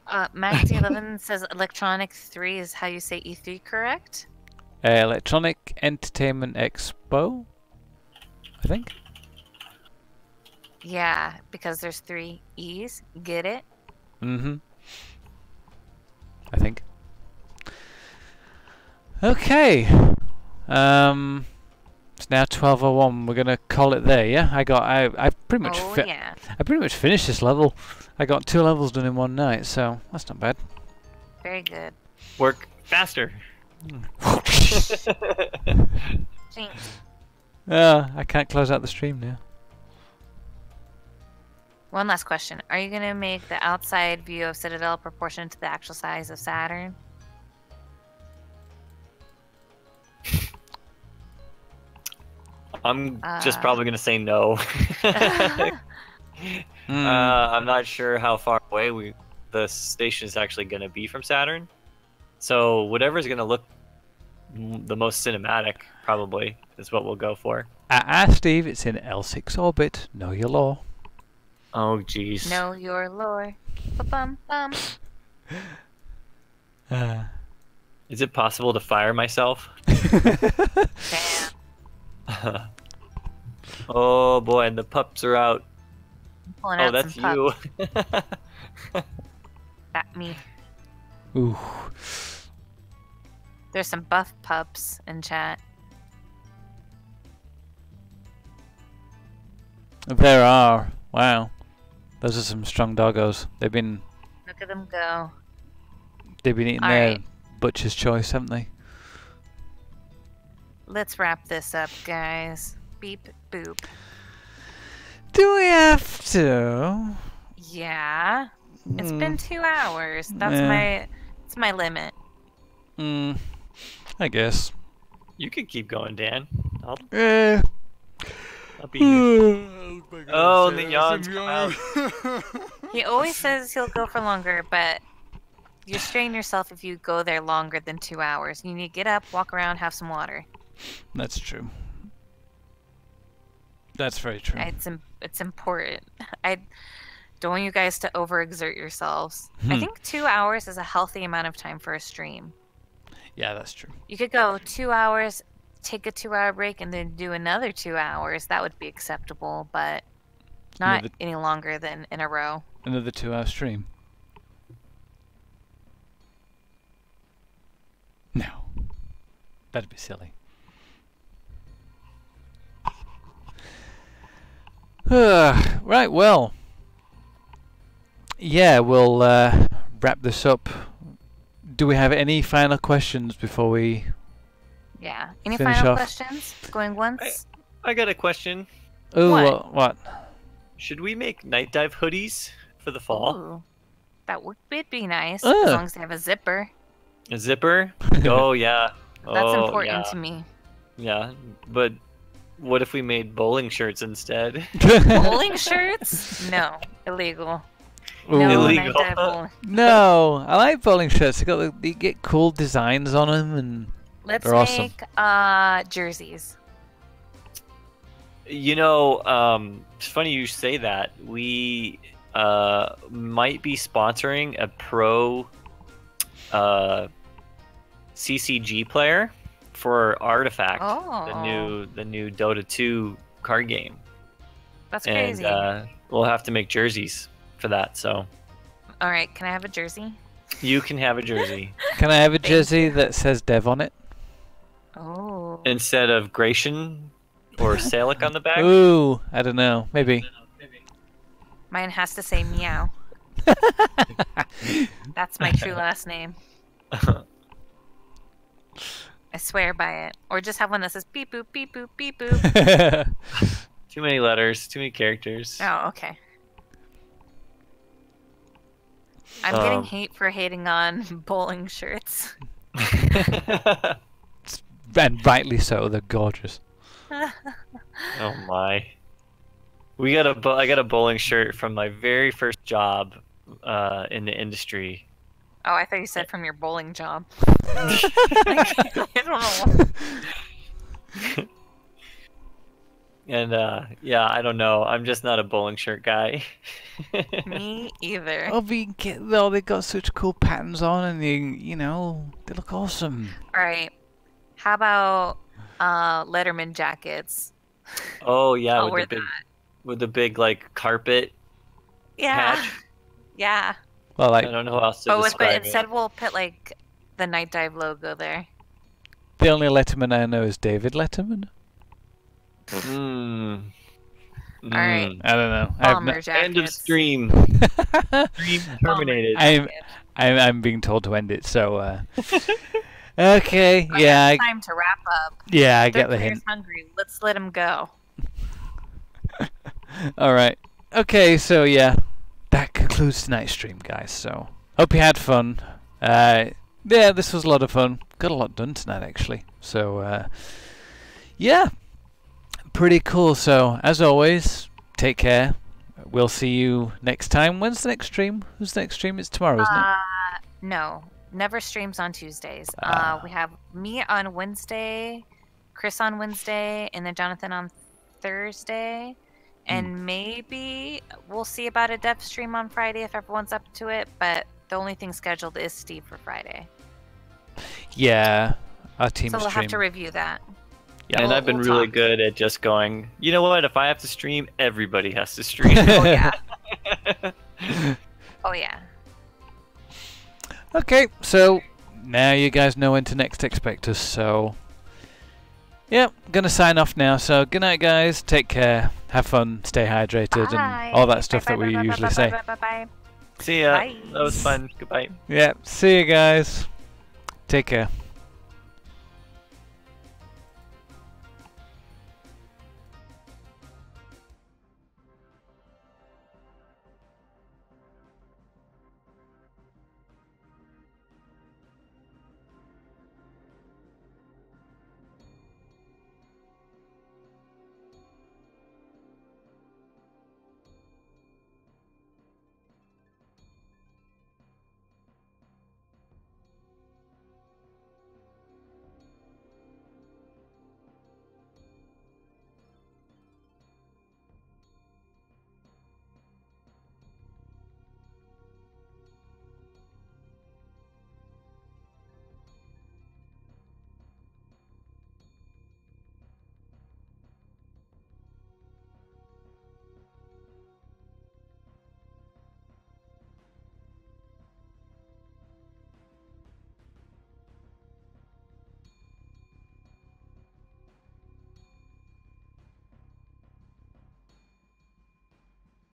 Speaker 2: Maxi11 says Electronic 3 is how you say E3, correct?
Speaker 1: Electronic Entertainment Expo, I think.
Speaker 2: Yeah, because there's 3 E's. Get it?
Speaker 1: I think. Okay. It's now 12:01. We're gonna call it there. Yeah, I pretty much I pretty much finished this level. I got 2 levels done in one night, so that's not bad.
Speaker 2: Very good.
Speaker 3: Work faster.
Speaker 2: Thanks.
Speaker 1: I can't close out the stream now.
Speaker 2: One last question. Are you going to make the outside view of Citadel proportionate to the actual size of Saturn?
Speaker 3: I'm just probably going to say no. I'm not sure how far away the station is actually going to be from Saturn. So whatever's going to look the most cinematic, probably, is what we'll go for.
Speaker 1: Steve, it's in L6 orbit. Know your law.
Speaker 3: Oh, jeez.
Speaker 2: Know your lore. Ba-bum, bum.
Speaker 3: Is it possible to fire myself?
Speaker 2: Damn.
Speaker 3: Oh boy, and the pups are out.
Speaker 2: Pulling
Speaker 3: Oh,
Speaker 2: out
Speaker 3: that's
Speaker 2: some
Speaker 3: you.
Speaker 2: That me.
Speaker 1: Ooh.
Speaker 2: There's some buff pups in chat.
Speaker 1: There are. Wow. Those are some strong doggos. They've been
Speaker 2: Look at them go.
Speaker 1: eating
Speaker 2: All
Speaker 1: their
Speaker 2: right.
Speaker 1: butcher's choice, haven't they?
Speaker 2: Let's wrap this up, guys. Beep boop.
Speaker 1: Do we have to?
Speaker 2: Yeah. It's been 2 hours. That's
Speaker 1: Yeah.
Speaker 2: it's my limit.
Speaker 1: I guess.
Speaker 3: You can keep going, Dan. I'll be here. Oh, the yawns come out.
Speaker 2: He always says he'll go for longer, but you strain yourself if you go there longer than 2 hours. You need to get up, walk around, have some water.
Speaker 1: That's true. That's very true.
Speaker 2: It's important. I don't want you guys to overexert yourselves. I think 2 hours is a healthy amount of time for a stream.
Speaker 1: Yeah, that's true.
Speaker 2: You could go 2 hours, take a 2-hour break, and then do another 2 hours. That would be acceptable, but not any longer than in a row.
Speaker 1: Another 2-hour stream. No. That'd be silly. Right, well. Yeah, we'll wrap this up. Do we have any final questions before we...
Speaker 2: Yeah. Any
Speaker 1: finish
Speaker 2: final
Speaker 1: off?
Speaker 2: questions? Going once?
Speaker 3: I got a question.
Speaker 1: Oh, what?
Speaker 3: Should we make Nightdive hoodies for the fall?
Speaker 2: Ooh, that would be nice,
Speaker 1: Ah.
Speaker 2: as long as they have a zipper.
Speaker 3: A zipper? Oh, yeah.
Speaker 2: That's
Speaker 3: Oh,
Speaker 2: important
Speaker 3: yeah.
Speaker 2: to me.
Speaker 3: Yeah, but what if we made bowling shirts instead?
Speaker 2: Bowling shirts? No, illegal.
Speaker 1: Ooh.
Speaker 2: No,
Speaker 3: Illegal.
Speaker 2: Nightdive bowling.
Speaker 1: No, I like bowling shirts. They get cool designs on them, and
Speaker 2: Let's
Speaker 1: they're awesome.
Speaker 2: make jerseys.
Speaker 3: You know, it's funny you say that. We might be sponsoring a pro CCG player for Artifact,
Speaker 2: Oh.
Speaker 3: the new Dota 2 card game.
Speaker 2: That's crazy.
Speaker 3: And we'll have to make jerseys for that. So
Speaker 2: All right, can I have a jersey?
Speaker 3: you can have a jersey
Speaker 1: Can I have a
Speaker 2: Thank
Speaker 1: jersey
Speaker 2: you.
Speaker 1: that says Dev on it?
Speaker 2: Oh.
Speaker 3: instead of Grayshon or Salic on the back.
Speaker 1: Ooh, I don't know. Maybe.
Speaker 2: Mine has to say meow. That's my true last name. I swear by it. Or just have one that says beep boop, beep boop, beep boop.
Speaker 3: Too many letters, too many characters.
Speaker 2: Oh, okay. I'm getting hate for hating on bowling shirts.
Speaker 1: And rightly so. They're gorgeous.
Speaker 3: Oh my! I got a bowling shirt from my very first job in the industry.
Speaker 2: Oh, I thought you said from your bowling job. I don't know.
Speaker 3: And yeah, I don't know. I'm just not a bowling shirt guy.
Speaker 2: Me either.
Speaker 1: Oh, they got such cool patterns on, and they look awesome.
Speaker 2: All right. How about Letterman jackets?
Speaker 3: Oh yeah,
Speaker 2: I'll wear
Speaker 3: with the big like carpet
Speaker 2: Yeah.
Speaker 3: patch.
Speaker 2: Yeah.
Speaker 1: Well,
Speaker 3: I
Speaker 1: like
Speaker 3: don't know how else to
Speaker 2: But
Speaker 3: describe
Speaker 2: instead we'll put like the Nightdive logo there.
Speaker 1: the only Letterman I know is David Letterman.
Speaker 3: it. Mm.
Speaker 2: All right.
Speaker 3: Mm.
Speaker 1: I don't know.
Speaker 2: Bomber jackets.
Speaker 3: End of stream. Stream terminated.
Speaker 1: I'm being told to end it. So okay, yeah,
Speaker 2: It's time to wrap up.
Speaker 1: yeah, I
Speaker 2: Third
Speaker 1: get the
Speaker 2: player's
Speaker 1: hint.
Speaker 2: hungry. Let's let him go.
Speaker 1: All right. Okay, so yeah, that concludes tonight's stream, guys. So hope you had fun. Yeah, this was a lot of fun. Got a lot done tonight, actually. So yeah, pretty cool. So as always, take care. We'll see you next time. When's the next stream? Who's the next stream? It's tomorrow, isn't it?
Speaker 2: No, never streams on Tuesdays. We have me on Wednesday, Chris on Wednesday, and then Jonathan on Thursday. And maybe we'll see about a dev stream on Friday if everyone's up to it. But the only thing scheduled is Steve for Friday.
Speaker 1: Yeah, our team
Speaker 2: So we'll
Speaker 1: stream.
Speaker 2: have to review that.
Speaker 1: Yeah.
Speaker 3: And
Speaker 2: We'll-
Speaker 3: I've been
Speaker 2: we'll
Speaker 3: really
Speaker 2: talk.
Speaker 3: good at just going, you know what? If I have to stream, everybody has to stream.
Speaker 2: Oh yeah. Oh yeah.
Speaker 1: Okay, so now you guys know when to next expect us. So yeah, gonna sign off now. So good night, guys. Take care. Have fun. Stay hydrated
Speaker 2: Bye.
Speaker 1: and all that stuff
Speaker 2: Bye,
Speaker 1: that we
Speaker 2: bye, bye,
Speaker 1: usually
Speaker 2: bye,
Speaker 1: say.
Speaker 2: Bye, bye, bye, bye.
Speaker 3: See ya.
Speaker 2: Bye.
Speaker 3: That was fun. Goodbye.
Speaker 1: Yeah. See you guys. Take care.